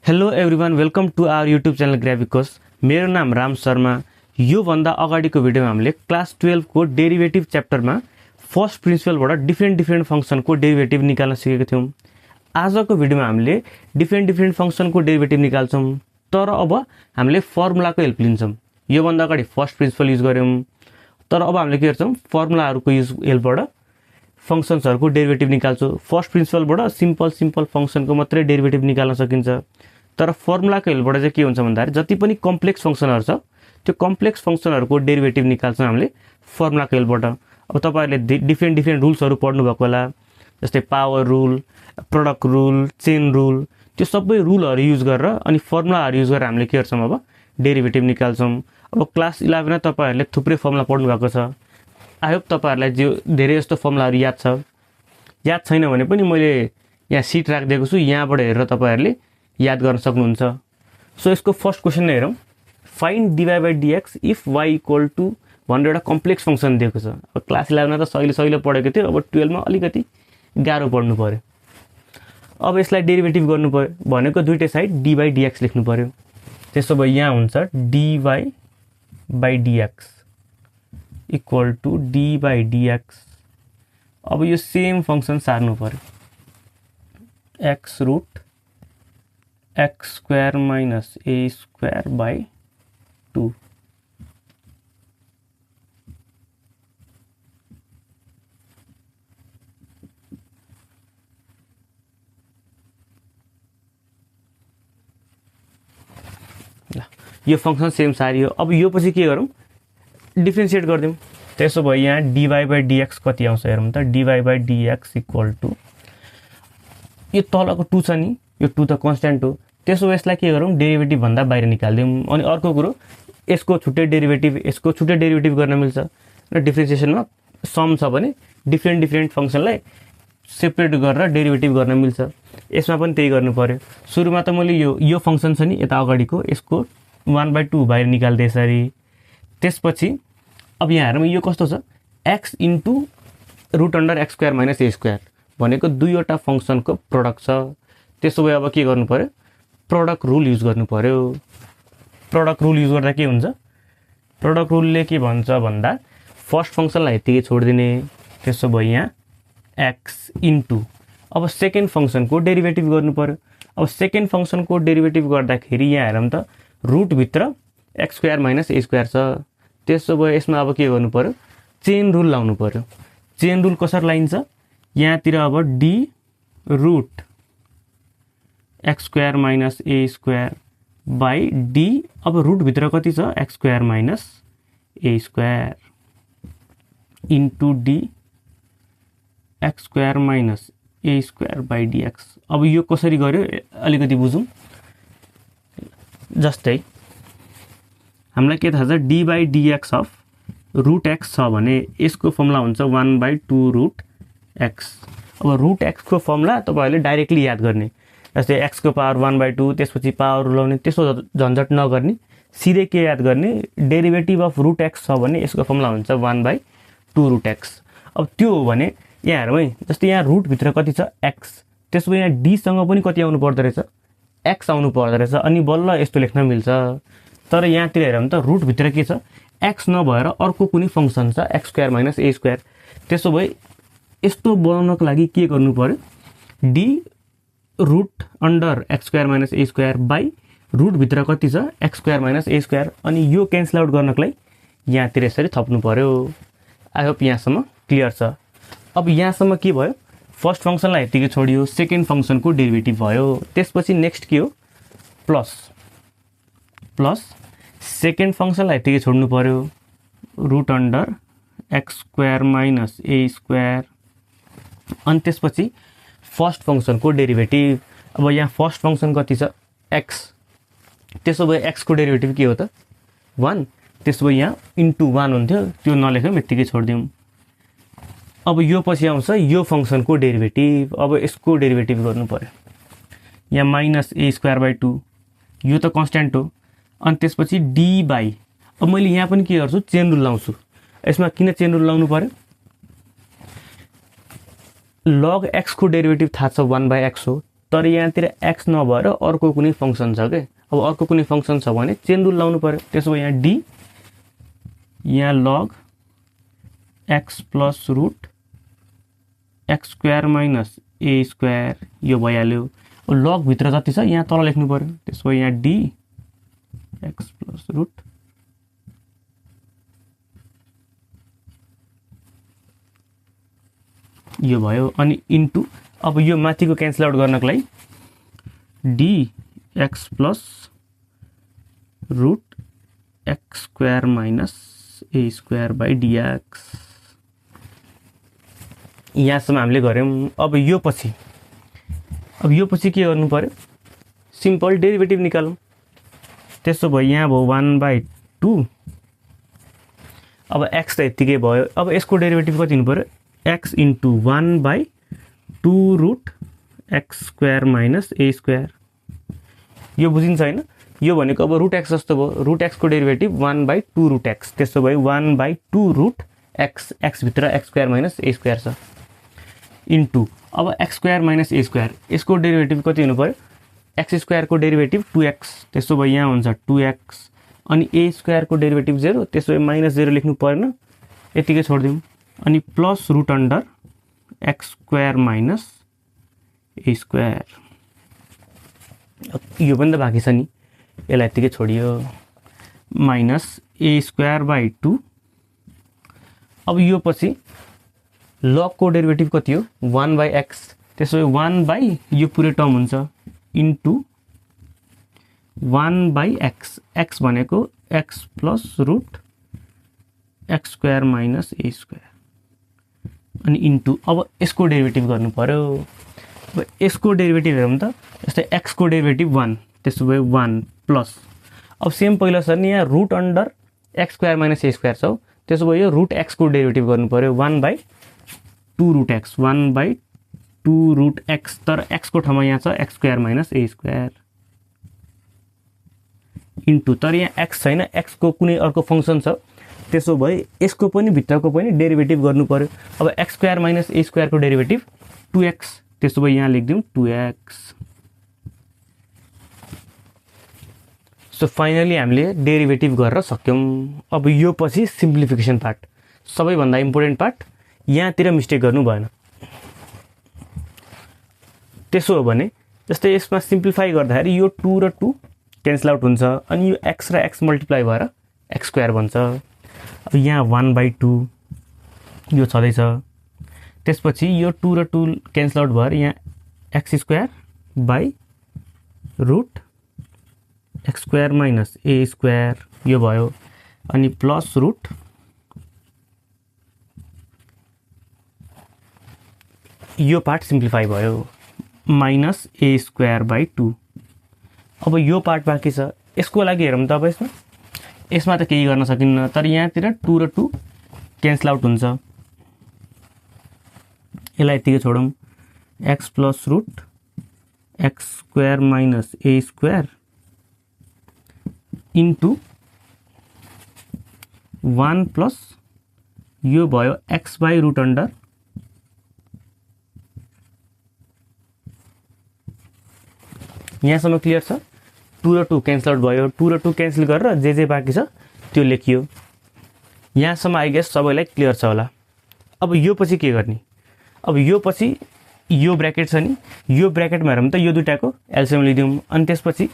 Hello everyone, welcome to our YouTube channel ग्राभिकोस। मेरो नाम राम शर्मा। यो भन्दा अगाडिको भिडियोमा हामीले क्लास 12 को डेरिभेटिभ च्याप्टरमा फर्स्ट प्रिन्सिपलबाट डिफ्रेन्ट फंक्सनको डेरिभेटिभ निकाल्न सिकेको थियौं। आजको भिडियोमा हामीले डिफ्रेन्ट फंक्सनको डेरिभेटिभ निकाल्छौं, तर अब हामीले फर्मुलाको हेल्प लिन्छौं। यो भन्दा अगाडि फर्स्ट प्रिन्सिपल युज गर्यौं, तर अब हामीले के गर्छौं, फर्मुलाहरुको हेल्पबाट फंक्सन्सहरुको डेरिभेटिभ निकाल्छौं। फर्स्ट प्रिन्सिपलबाट सिम्पल फंक्सनको मात्रै डेरिभेटिभ निकाल्न सकिन्छ, तर फर्मुलाको हेल्पबाट चाहिँ के हुन्छ भन्दाखेरि जति पनि कम्प्लेक्स फंक्सनहरु छ त्यो कम्प्लेक्स फंक्सनहरुको डेरिभेटिभ निकाल्छौं हामीले फर्मुलाको हेल्पबाट। अब तपाईहरुले डिफ्रेन्ट रुल्सहरु पढ्नु भएको होला, जस्तै power rule, product rule, chain rule, त्यो सबै रुलहरु युज गरेर अनि फर्मुलाहरु युज गरेर हामीले के गर्छौं, अब डेरिभेटिभ निकाल्छौं। अब क्लास 11 मा तपाईहरुले थुप्रै फर्मुला पढ्नु भएको छ। आई होप तपाईहरुलाई जो धेरै जस्तो फर्मुलाहरु याद छ। याद छैन भने पनि मैले यहाँ सिट राखिदिएको छु, यहाँबाट हेरेर तपाईहरुले याद गर्न सक्नुहुन्छ। सो यसको फर्स्ट क्वेशन हेरौं। Find dy by dx if y equal to भनेर एउटा कम्प्लेक्स फंक्सन दिएको छ। अब क्लास 11 मा त सहिले पढेको थियो, अब 12 मा अलिकति गाह्रो पढ्नु पर्यो। अब यसलाई डेरिभेटिभ गर्नु पर्यो भनेको दुईटै साइड dy by dx लेख्नु पर्यो। त्यसो भए यहाँ हुन्छ dy by dx equal to d by dx। अब यो सेम फंक्सन सार्नु पर्यो, x root x square minus a square by 2। यो फंक्सन सेम सारियो। अब यो पछि के गरौँ, डिफरेन्शिएट गर्दियौं। त्यसो भए यहाँ dy by dx कति आउँछ हेरौँ त। dy by dx equal to यो तलको 2 छ नि, यो 2 त कन्स्ट्यान्ट हो। त्यसो यसलाई के गरौँ, डेरिभेटिभ भन्दा बाहिर निकाल्दियौं। अनि अर्को कुरो, यसको छुट्टै डेरिभेटिभ यसको छुट्टै डेरिभेटिभ गर्न मिल्छ र डिफरेन्सिएसनमा सम छ भने डिफ्रेन्ट फंक्सनलाई सेपरेट गरेर डेरिभेटिभ गर्न मिल्छ। यसमा पनि त्यही गर्नु पर्यो। सुरुमा त मैले यो फंक्सन छ नि यता अगाडिको, यसको 1/2 बाहिर निकाल्दै यसरी। त्यसपछि अब यहाँ हेरौँ यो कस्तो छ, x into root under x square minus a square भनेको दुईवटा फंक्सनको प्रोडक्ट छ। त्यसो भए अब के गर्नु पर्यो, प्रोडक्ट रुल युज गर्नु पर्यो। प्रोडक्ट रुल युज गर्दा के हुन्छ, प्रोडक्ट रुलले के भन्छ भन्दा फर्स्ट फंक्सनलाई यतिकै छोड्दिने। त्यसो भए यहाँ x इन्टु अब सेकेन्ड फंक्सनको डेरिभेटिभ गर्नु पर्यो। अब सेकेन्ड फंक्सनको डेरिभेटिभ गर्दाखेरि यहाँ हेरौँ त रुट भित्र x square minus a square छ। त्यसो भए यसमा अब के गर्नु पर्यो, चेन रुल लाउनु पर्यो। चेन रुल कसरी लाइन्छ, यहाँतिर अब d root x square minus a square by d, अब रुट भित्र कति छ, x square minus a square into d x square minus a square by dx। अब यो कसरी गर्यो अलिकति बुझौं। जस्तै हामीलाई के थाहा छ, d by dx of root x छ भने यसको फर्मुला हुन्छ 1/2 रुट x। अब रुट x को फर्मुला तपाईहरुले डाइरेक्टली याद गर्ने, जस्तै x को पावर 1/2 त्यसपछि पावर उलाउने, त्यसो झन्झट नगर्ने, सिधै के याद गर्ने, डेरिभेटिभ अफ रुट x छ भने यसको फर्मुला हुन्छ 1/2 रुट x। अब त्यो हो भने यहाँ हेरौँ है, जस्तै यहाँ रुट भित्र कति छ, x। त्यसो भए यहाँ d सँग पनि कति आउनु पर्दो रहेछ, x आउनु पर्दो रहेछ, अनि बल्ल यस्तो लेख्न मिल्छ। तर यहाँतिर हेरौँ त रुट भित्र के छ, x नभएर अर्को कुनै फंक्सन छ x square minus a square. त्यसो भए यस्तो बनाउनको लागि के गर्नु पर्यो, d root under x square minus a square by root भित्र कति छ, x square minus a square, अनि यो क्यान्सल आउट गर्नको लागि यहाँतिर यसरी थप्नु पर्यो। आई होप यहाँसम्म क्लियर छ। अब यहाँसम्म के भयो, फर्स्ट फंक्सनलाई यतिकै छोडियो, सेकेन्ड फंक्सनको डेरिभेटिभ भयो। त्यसपछि नेक्स्ट के हो, प्लस सेकेन्ड फंक्सनलाई यतिकै छोड्नु पर्यो, root under x square minus a square, अनि त्यसपछि फर्स्ट फंक्सनको डेरिभेटिभ। अब यहाँ फर्स्ट फंक्सन कति छ, x। त्यसो भए x को डेरिभेटिभ के हो त, 1। त्यसो भए यहाँ इन्टु 1 हुन्थ्यो, त्यो नलेखौँ, यतिकै छोड्दियौँ। अब यो पछि आउँछ यो फंक्सनको डेरिभेटिभ। अब यसको डेरिभेटिभ गर्नु पर्यो, यहाँ माइनस a स्क्वायर बाई 2, यो त कन्स्ट्यान्ट हो। अनि त्यसपछि d बाई, अब मैले यहाँ पनि के गर्छु, चेन रुल लाउँछु। यसमा किन चेन रुल लाउनु पर्यो, log x को डेरिभेटिभ थाहा छ 1/x हो, तर यहाँतिर x नभएर अर्को कुनै फंक्सन छ के। अब अर्को कुनै फंक्सन छ भने चेन रुल लाउनु पर्यो। त्यसो भए यहाँ d यहाँ log x plus root x square minus a square यो भइहाल्यो। लग भित्र जति छ यहाँ तल लेख्नु पर्यो। त्यसो भए यहाँ d x प्लस रुट यो भयो अनि इन्टु अब यो माथिको क्यान्सल आउट गर्नको लागि dx plus root x square minus a square by dx यहाँसम्म हामीले गर्यौं। अब यो पछि के गर्नु पर्यो, सिम्पल डेरिभेटिभ निकालौं। त्यसो भए यहाँ भयो 1/2 अब x त यतिकै भयो। अब यसको डेरिभेटिभ कति हुनु पर्यो, x into 1/2 root x square minus a square. यो बुझिन्छ हैन? यो भनेको अब रुट x जस्तो भयो। रुट x को डेरिभेटिभ 1/2 रुट x। त्यसो भए 1/2 रुट x, x भित्र x square minus a square छ इन्टु अब x square minus a square यसको डेरिभेटिभ कति हुनु पर्यो, x स्क्वायर को डेरिभेटिभ 2x। त्यसो भए यहाँ हुन्छ 2x अनि a स्क्वायर को डेरिभेटिभ 0। त्यसो भए माइनस 0 लेख्नु पर्दैन, यतिकै छोड्दिउँ। अनि plus root under x square minus a square यो पनि त बाँकी छ नि, यसलाई यतिकै छोडियो। माइनस a स्क्वायर बाई 2 अब यो पछि लग को डेरिभेटिभ कति हो 1/x। त्यसो भए 1 यो पुरै टर्म हुन्छ इन्टु 1/x। x भनेको x plus root x square minus a square अनि इन्टु अब यसको डेरिभेटिभ गर्नु पर्यो। अब यसको डेरिभेटिभ हेरौँ त, जस्तै x को डेरिभेटिभ 1। त्यसो भए 1 प्लस अब सेम पहिला छ नि यहाँ root under x square minus a square छ। त्यसो भए यो रुट x को डेरिभेटिभ गर्नु पर्यो 1/2 रुट x 1/2 रुट x। तर x को ठाउँमा यहाँ छ x square minus a square into तर यहाँ x छैन, x को कुनै अर्को फंक्सन छ। त्यसो भए यसको पनि भित्रको पनि डेरिभेटिभ गर्नु पर्यो। अब x square minus a square को डेरिभेटिभ 2x। त्यसो भए यहाँ लेख्दिउँ 2x। सो फाइनली हामीले डेरिभेटिभ गरेर सक्यौं। अब यो पछि सिम्प्लिफिकेसन पार्ट, सबैभन्दा इम्पोर्टेन्ट पार्ट। यहाँतिर मिस्टेक गर्नु भएन। त्यसो हो भने जस्तै यसमा सिम्प्लिफाई गर्दाखेरि यो 2 र 2 क्यान्सल आउट हुन्छ अनि यो x र x मल्टिप्लाई भएर x स्क्वायर बन्छ। अब यहाँ 1/2 यो छँदैछ। त्यसपछि यो 2 र 2 क्यान्सल आउट भएर यहाँ x square by root x square minus a square यो भयो अनि प्लस रुट यो पार्ट सिम्प्लिफाई भयो माइनस a स्क्वायर बाई 2। अब यो पार्ट बाँकी छ, यसको लागि हेरौँ त। अब यसमा त केही गर्न सकिन्न, तर यहाँतिर 2 र 2 क्यान्सल आउट हुन्छ। यसलाई यतिकै छोडौँ। x plus root x square minus a square into 1 plus यो भयो x बाई रुट अन्डर यहाँसम्म क्लियर छ। 2 र 2 क्यान्सल आउट भयो। 2 र 2 क्यान्सल गरेर जे बाँकी छ त्यो लेखियो। यहाँसम्म आई गेस सबैलाई क्लियर छ होला। अब यो पछि के गर्ने, अब यो पछि यो ब्र्याकेट छ नि, यो ब्र्याकेटमा हेरौँ त यो दुईटाको एलसिएम लिदिउँ अनि त्यसपछि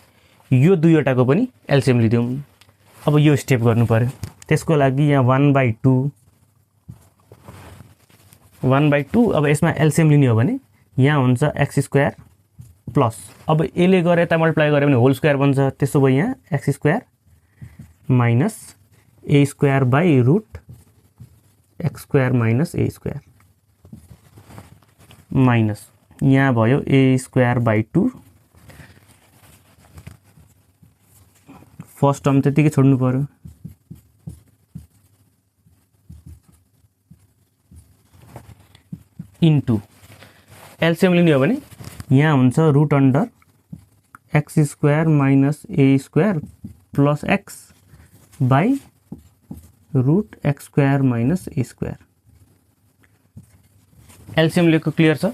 यो दुईवटाको पनि एलसिएम लिदिउँ। अब यो स्टेप गर्नु पर्यो। त्यसको लागि यहाँ 1/2 अब यसमा एलसिएम लिने हो भने यहाँ हुन्छ x स्क्वायर प्लस अब यसले गरे यता मल्टिप्लाई गरे भने होल स्क्वायर बन्छ। त्यसो भए यहाँ x square minus a square by root x square minus a square minus यहाँ भयो a square by 2। First term त्यतिकै छोड्नु पर्यो। इन्टु एलसिएम लिने हो भने यहाँ हुन्छ root under x square minus a square plus x by root x square minus a square. LCM लिएको क्लियर छ।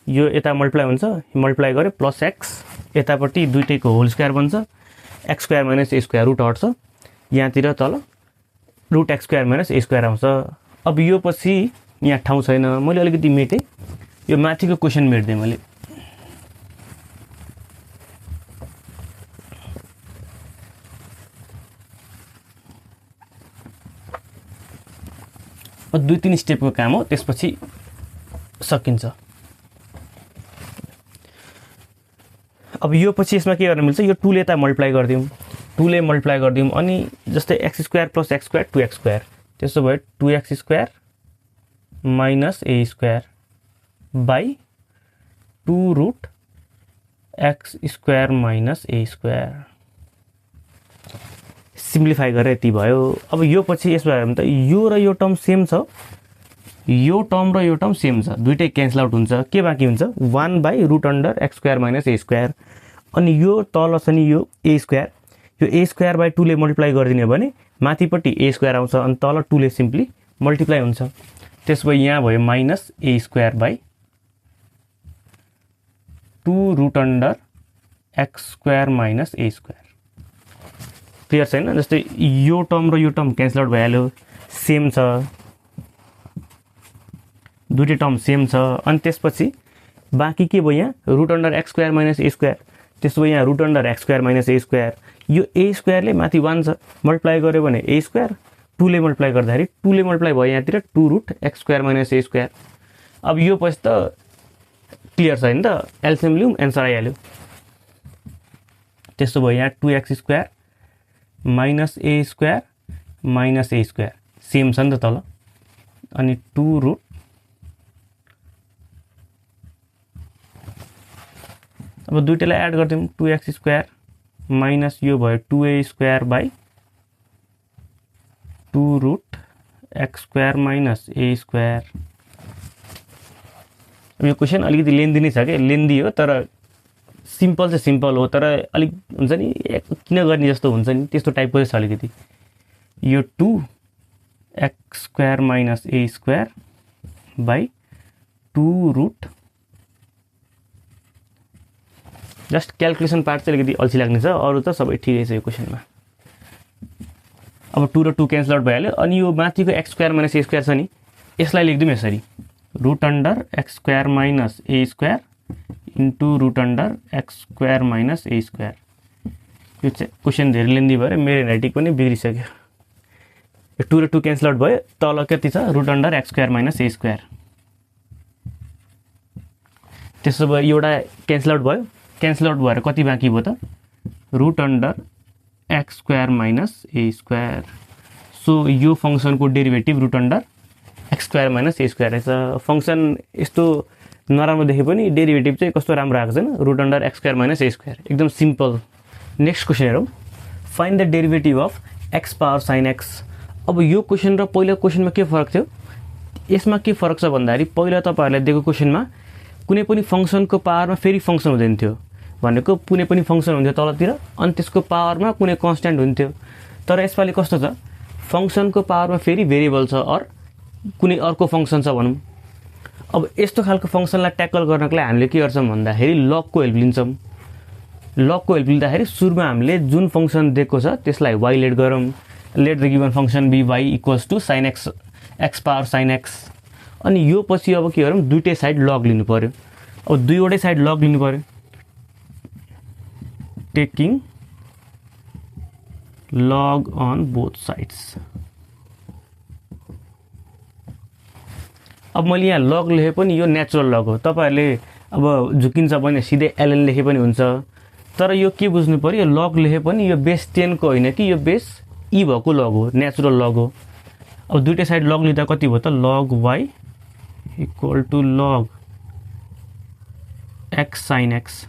यो यता मल्टिप्लाई हुन्छ, मल्टिप्लाई गरे प्लस एक्स, यतापट्टि दुईटैको होल स्क्वायर बन्छ, x square minus a square root हट्छ, यहाँतिर तल root x square minus a square आउँछ। अब यो पछि यहाँ ठाउँ छैन, मैले अलिकति मेटेँ, यो माथिको क्वेसन मेट्दिएँ मैले। दुई तीन स्टेपको काम हो, त्यसपछि सकिन्छ। अब यो पछि यसमा के गर्न मिल्छ, यो 2 ले यता मल्टिप्लाई गरिदिउँ, 2 ले मल्टिप्लाई गरिदिउँ, अनि जस्तै x square plus x square 2x square, त्यसो भए 2x square minus a square by 2 root x square minus a square. Simplify गरेर यति भयो। अब यो पछि यसो भयो भने त यो र यो टर्म सेम छ, यो टर्म र यो टर्म सेम छ, दुइटै क्यान्सल आउट हुन्छ। के बाँकी हुन्छ 1 by root under x square minus a square, अनि यो तल छ नि यो ए स्क्वायर, यो ए स्क्वायर बाई 2 ले मल्टिप्लाई गरिदिने भने माथिपट्टि ए स्क्वायर आउँछ, अनि तल 2 ले सिम्पली मल्टिप्लाई हुन्छ। त्यसो भए यहाँ भयो minus a square by 2 root under x square minus a square. Clear छैन? जस्तै यो टर्म र यो टर्म क्यान्सल आउट भइहाल्यो, सेम छ, दुईटै टर्म सेम छ। अनि त्यसपछि बाँकी के भयो यहाँ root under x square minus a square, त्यसो भए यहाँ root under x square minus a square, यो ए स्क्वायरले माथि 1 छ, मल्टिप्लाई गऱ्यो भने ए स्क्वायर, 2 ले मल्टिप्लाई गर्दाखेरि 2 ले मल्टिप्लाई भयो यहाँतिर 2 root x square minus a square. अब यो पछि त क्लियर छ नि त, एलसिएम लिउँ, एन्सर आइहाल्यो। त्यसो भयो यहाँ 2x square minus a square minus a square same छ नि त तल, अनि 2 रुट अब दुईटैलाई एड गरिदिउँ, 2x स्क्वायर माइनस यो भयो 2a square by 2 root x square minus a square. अब यो क्वेसन अलिकति लेन्दी नै छ क्या, लेन्दी हो तर सिम्पल चाहिँ सिम्पल हो, तर अलिक हुन्छ नि किन गर्ने जस्तो हुन्छ नि, त्यस्तो टाइपको छ अलिकति। यो 2 x square minus a square by 2 root, just calculation part चाहिँ अलिकति अल्छी लाग्ने छ, अरू त सबै ठिकै छ यो क्वेसनमा। अब 2 र 2 क्यान्सल आउट भइहाल्यो, अनि यो माथिको x square minus a square छ नि, यसलाई लेखिदिउँ यसरी, root under x square minus a square into root under x square minus a square. यो चाहिँ क्वेसन धेरै लेन्दी भएर मेरो ह्यान्डराइटिङ पनि बिग्रिसक्यो। यो 2 र 2 क्यान्सल आउट भयो, तल कति छ root under x square minus a square. त्यसो भए एउटा क्यान्सल आउट भयो, क्यान्सल आउट भएर कति बाँकी भयो त root under x square minus a square. So यो फङ्सनको derivative root under x square minus a square रहेछ। फङ्सन यस्तो नराम्रो देखे पनि डेरिभेटिभ चाहिँ कस्तो राम्रो आएको छैन, root under x square minus a square, एकदम सिम्पल। नेक्स्ट क्वेसन हेरौँ, find the derivative of x power sine x. अब यो क्वेसन र पहिलो क्वेसनमा के फरक थियो, यसमा के फरक छ भन्दाखेरि पहिला तपाईँहरूलाई दिएको क्वेसनमा कुनै पनि फङ्सनको पावरमा फेरि फङ्सन हुँदैन थियो, भनेको कुनै पनि फङ्सन हुन्थ्यो तलतिर, अनि त्यसको पावरमा कुनै कन्स्ट्यान्ट हुन्थ्यो। तर यसपालि कस्तो छ, फङ्सनको पावरमा फेरि भेरिएबल छ, कुनै अर्को फङ्सन छ भनौँ। अब यस्तो खालको फङ्सनलाई ट्याकल गर्नको लागि हामीले के गर्छौँ भन्दाखेरि लगको हेल्प लिन्छौँ। लगको हेल्प लिँदाखेरि सुरुमा हामीले जुन फङ्सन दिएको छ त्यसलाई वाइ लेट गरौँ, let the given function be y equals to sine x, x power sine x. अनि यो पछि अब के गरौँ, दुइटै साइड लग लिनु पऱ्यो। अब दुईवटै साइड लग लिनु पऱ्यो, taking log on both sides. अब मैले यहाँ लग लेखे पनि यो नेचुरल लग हो, तपाईँहरूले अब झुकिन्छ भने सिधै एलएन लेखे पनि हुन्छ, तर यो के बुझ्नु पऱ्यो, यो लग लेखे पनि यो बेस 10 को होइन कि यो बेस ई भएको लग हो, नेचुरल लग हो। अब दुइटै साइड लग लिँदा कति भयो त log y equal to log x sine x.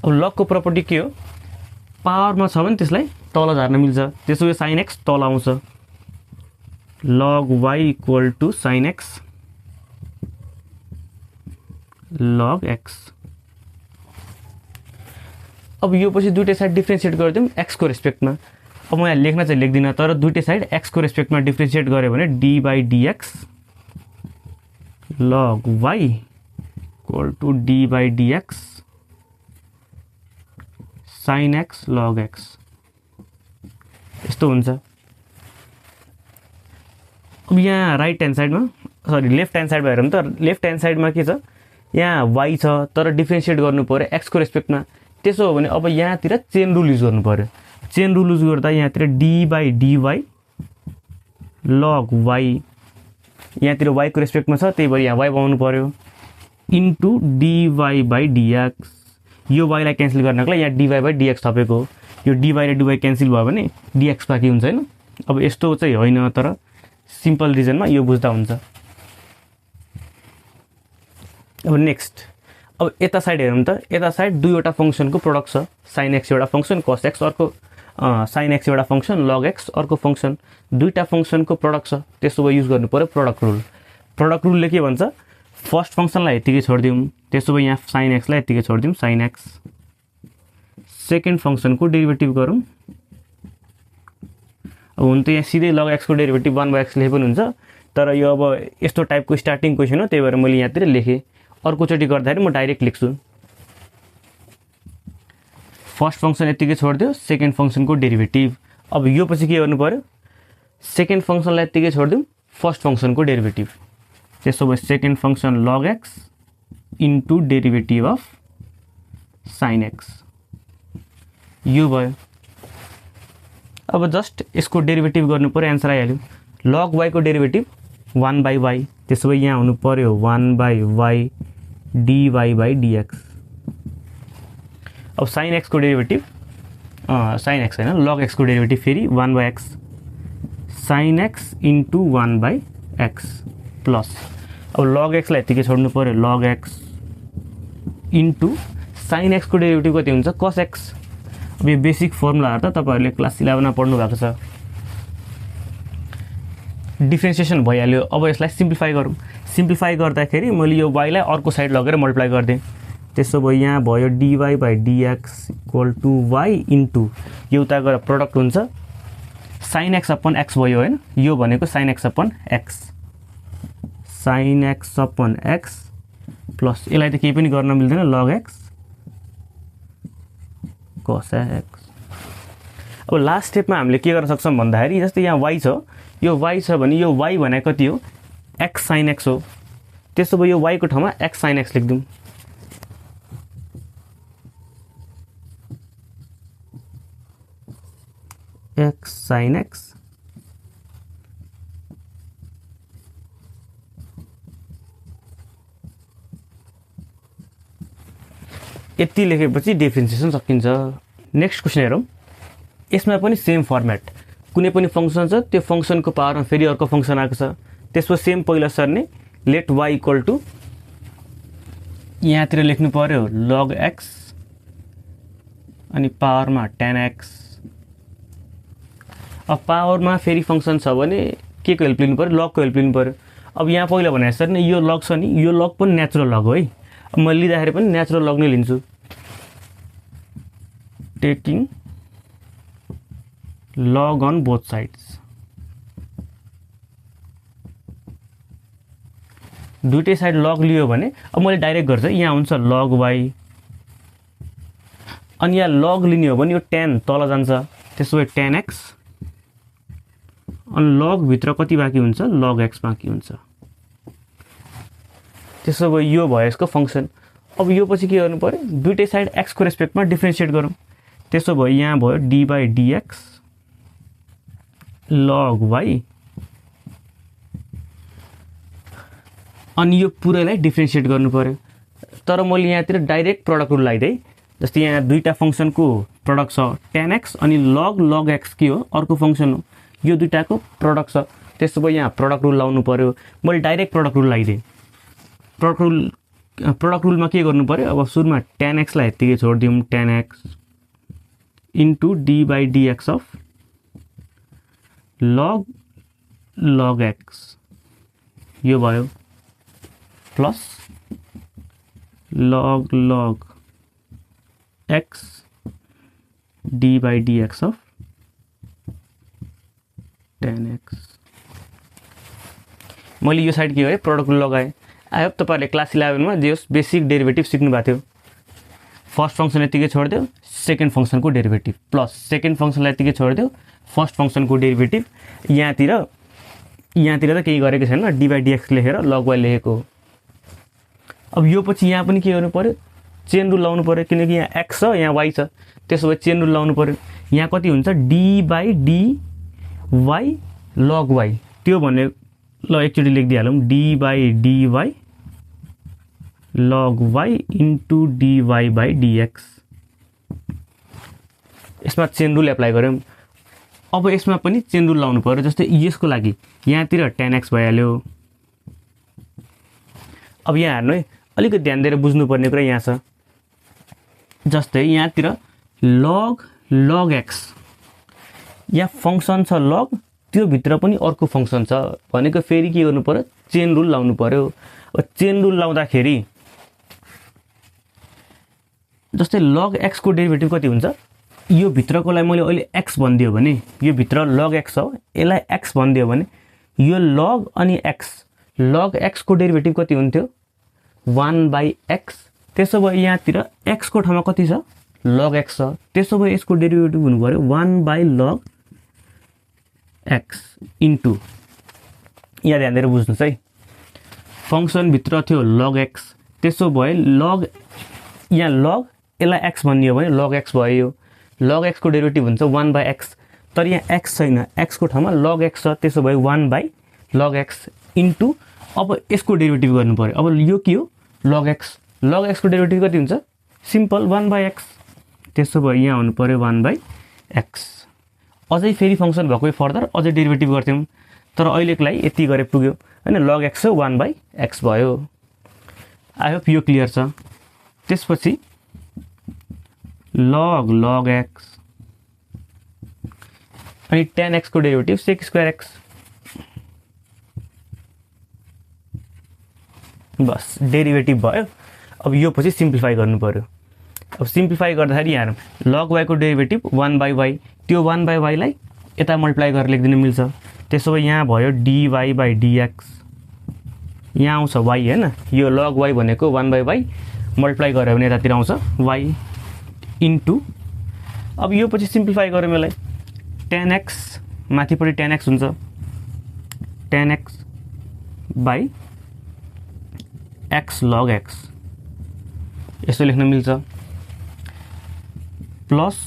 अब लगको प्रपर्टी के हो, पावरमा छ भने त्यसलाई तल झार्न मिल्छ, त्यसो भए साइन एक्स तल आउँछ, log y equal to sine x log x. अब यो पछि दुइटै साइड डिफ्रेन्सिएट गरिदिउँ एक्सको रेस्पेक्टमा। अब म यहाँ लेख्न चाहिँ लेख्दिनँ, तर दुइटै साइड एक्सको रेस्पेक्टमा डिफ्रेन्सिएट गऱ्यो भने d by dx log y equal to d by dx sin x log x यस्तो हुन्छ। अब यहाँ राइट ह्यान्ड साइडमा सरी लेफ्ट ह्यान्ड साइड भएर त लेफ्ट ह्यान्ड साइडमा के छ, यहाँ y छ तर डिफ्रेन्सिएट गर्नु पर्यो x को रेस्पेक्टमा। त्यसो हो भने अब यहाँतिर चेन रुल युज गर्नु पर्यो। चेन रुल युज गर्दा यहाँतिर d by dy log y, यहाँतिर y को रेस्पेक्टमा छ त्यही भएर यहाँ y पाउनु पर्यो इन्टु dy बाई dx। यो y लाई क्यान्सल गर्नको लागि यहाँ dy बाई dx थपेको हो। यो dy र dy क्यान्सल भयो भने dx बाँकी हुन्छ हैन। अब यस्तो चाहिँ होइन, तर सिम्पल रिजनमा यो बुझ्दा हुन्छ। अब नेक्स्ट, अब यता साइड हेरौँ त। यता साइड दुईवटा फंक्सनको प्रोडक्ट छ। sin x एउटा फंक्सन, cos x अर्को, sin x एउटा फंक्सन, log x अर्को फंक्सन, दुईटा फंक्सनको प्रोडक्ट छ। त्यसो भए युज गर्नु पर्यो प्रोडक्ट रुल। प्रोडक्ट रुलले के भन्छ, फर्स्ट फंक्सनलाई यतिकै छोड्दियौँ, त्यसो भए यहाँ sin x लाई यतिकै छोड्दियौँ sin x। सेकेन्ड फंक्सनको डेरिभेटिभ गरौँ। अब हुन त यहाँ सिधै log x को डेरिभेटिभ 1/x लेखे पनि हुन्छ, तर यो अब यस्तो टाइपको स्टार्टिङ क्वेसन हो त्यही भएर मैले यहाँतिर लेखेँ। अर्कोचोटि गर्दाखेरि म डाइरेक्ट लेख्छु। फर्स्ट फंक्सन यतिकै छोड्दियो, सेकेन्ड फंक्सनको डेरिभेटिभ। अब यो पछि के गर्नु पर्यो, सेकेन्ड फंक्सनलाई यतिकै छोड्दियौँ, फर्स्ट फंक्सनको डेरिभेटिभ। त्यसो भए second function log x into derivative of sin x यो भयो। अब जस्ट यसको डेरिभेटिभ गर्नु पर्यो, एन्सर आइहाल्यो। log y को डेरिभेटिभ 1/y, त्यसो भए यहाँ हुनु पर्यो 1/y dy बाई dx। अब sin x को डेरिभेटिभ sin x हैन, log x को डेरिभेटिभ फेरि 1/x sin x into 1/x plus, अब log x लाई यतिकै छोड्नु पर्यो log x into sin x को डेरिभेटिभ कति हुन्छ cos x। अब यो बेसिक फर्मुलाहरु त तपाईहरुले क्लास 11 मा पढ्नु भएको छ। डिफ्रेन्सिएसन भइहाल्यो। अब यसलाई सिम्प्लिफाई गरौँ। सिम्प्लिफाई गर्दाखेरि मैले यो y लाई अर्को साइड लगेर मल्टिप्लाई गर्दिए। त्यसो भए यहाँ भयो dy by dx equal to y into यो उता गएर प्रोडक्ट हुन्छ sin x अपन x भयो हैन। यो भनेको sin x upon x, sin x upon x plus यसलाई त केही पनि गर्न मिल्दैन log x cos x। अब लास्ट स्टेपमा हामीले के गर्न सक्छौं भन्दाखेरि जस्तै यहाँ y छ, यो y छ भने यो y भनेको कति हो x sin x हो। त्यसो भए यो y को ठाउँमा x sin x लेख्दियौं। x sin x यति लेखेपछि डिफरेन्सिएसन सकिन्छ। नेक्स्ट क्वेशन हेरौँ। यसमा पनि सेम फर्मेट, कुनै पनि फंक्सन छ त्यो फंक्सनको पावरमा फेरि अर्को फंक्सन आएको छ। त्यसको सेम पहिला सर्ने लेट y इक्वल टु यहाँतिर लेख्नु पर्यो log x अनि पावरमा tan x। अब पावरमा फेरि फंक्सन छ भने के को हेल्प लिनु पर्यो, log को हेल्प लिनु पर्यो। अब यहाँ पहिला भने जसरी नै यो log छ नि, यो log पनि नेचुरल log हो है। अब मैले लिँदाखेरि पनि नेचुरल log नै लिन्छु। Taking log on both sides। दुईटै साइड log लियो भने अब मैले डाइरेक्ट गर्छु। यहाँ हुन्छ log y अनि यहाँ log लिने हो भने यो tan तल जान्छ, त्यसो भए tan x अनि log भित्र कति बाँकी हुन्छ log x बाँकी हुन्छ। त्यसो भए यो भयो यसको फंक्सन। अब यो पछि के गर्नु पर्यो, दुईटै साइड x को रेस्पेक्टमा डिफरेन्शिएट गरौँ। त्यसो भए यहाँ भयो d by dx log y अनि यो पुरैलाई डिफरेन्शिएट गर्नु पर्यो। तर मैले यहाँतिर डाइरेक्ट प्रोडक्ट रुल लगाइदिए। जस्तै यहाँ दुईटा फंक्सनको प्रोडक्ट छ tan x अनि log x के हो अर्को फंक्सन हो, यो दुईटाको प्रोडक्ट छ। त्यसो भए यहाँ प्रोडक्ट रुल लाउनु पर्यो। मैले डाइरेक्ट प्रोडक्ट रुल लगाइदिए। प्रोडक्ट रुलमा के गर्नु पर्यो, अब सुरुमा tan x लाई यतिकै छोड्दियौँ tan x into d by dx of log x यो भयो plus log x d by dx of tan x। मैले यो साइड के गरे प्रोडक्ट रुल लगाएँ। आई होप तपाईहरुले क्लास 11 मा जे होस् बेसिक डेरिभेटिभ सिक्नु भएको थियो। फर्स्ट फंक्सन यतिकै छोड्दियो, सेकेन्ड फंक्सनको डेरिभेटिभ प्लस सेकेन्ड फंक्सनलाई यतिकै छोड्दियो, फर्स्ट फंक्सनको डेरिभेटिभ। यहाँतिर त केही गरेको छैन, डी बाइ डीएक्स लेखेर लग वाइ लेखेको हो। अब यो पछि यहाँ पनि के गर्नु पर्यो, चेन रुल लाउनु पर्यो, किनकि यहाँ एक्स छ यहाँ वाइ छ। त्यसो भए चेन रुल लाउनु पर्यो। यहाँ कति हुन्छ, d by d y log y. त्यो भने ल एकचोटि लेखिदिइहालौँ, d by d y log y into d y by dx. यसमा चेन रुल एप्लाई गऱ्यौँ। अब यसमा पनि चेन रुल लाउनु पर्यो। जस्तै यसको लागि यहाँतिर tan x भइहाल्यो। अब यहाँ हेर्नु है, अलिकति ध्यान दिएर बुझ्नुपर्ने कुरा यहाँ छ। जस्तै यहाँतिर log x, यहाँ फंक्सन छ log, त्यो भित्र पनि अर्को फंक्सन छ भनेको फेरि के गर्नु पर्यो, चेन रुल लाउनु पर्यो। अब चेन रुल लाउँदाखेरि जस्तै log x को डेरिभेटिभ कति हुन्छ, यो भित्रकोलाई मैले अहिले x भनिदियो भने, यो भित्र log x हो, यसलाई x भनिदियो भने यो log अनि log x को डेरिभेटिभ कति हुन्थ्यो, 1/x। त्यसो भए यहाँतिर x को ठाउँमा कति छ, log x छ। त्यसो भए यसको डेरिभेटिभ हुनु पर्यो 1/log x इन्टु, यहाँ ध्यान दिएर बुझ्नुस् है, फंक्सन भित्र थियो log x। त्यसो भए log, यहाँ log यसलाई x भनियो भने log x भयो। log x को डेरिभेटिभ हुन्छ 1/x, तर यहाँ x छैन, x को ठाउँमा log x छ। त्यसो भए 1/log x इन्टु, अब यसको डेरिभेटिभ गर्नु पर्यो। अब यो के हो, log x को डेरिभेटिभ कति हुन्छ, सिम्पल 1/x। त्यसो भए यहाँ हुनु पर्यो 1/x। अझै फेरि फंक्सन भएकै फर्दर अझै डेरिभेटिभ गर्थ्यौँ, तर अहिलेको लागि यति गरे पुग्यो हैन। log x हो 1/x भयो। आई होप यो क्लियर छ। त्यसपछि log x अनि tan x को डेरिभेटिभ sec स्क्वायर x। बस डेरिभेटिभ भयो। अब यो पछि सिम्प्लिफाई गर्नु पर्यो। अब सिम्प्लिफाई गर्दाखेरि यहाँ log y को डेरिभेटिभ 1/y, त्यो 1/y लाई यता मल्टिप्लाई गरेर लेख्दिन मिल्छ। त्यसो भए यहाँ भयो dy बाइ dx, यहाँ आउँछ y हैन, यो log y भनेको 1/y मल्टिप्लाई गर्यो भने यतातिर आउँछ y इन्टु, अब यो पछि सिम्प्लिफाई गरौँ यसलाई, tan x माथिपट्टि tan x हुन्छ, tan x by x log x, यसो लेख्न मिल्छ, plus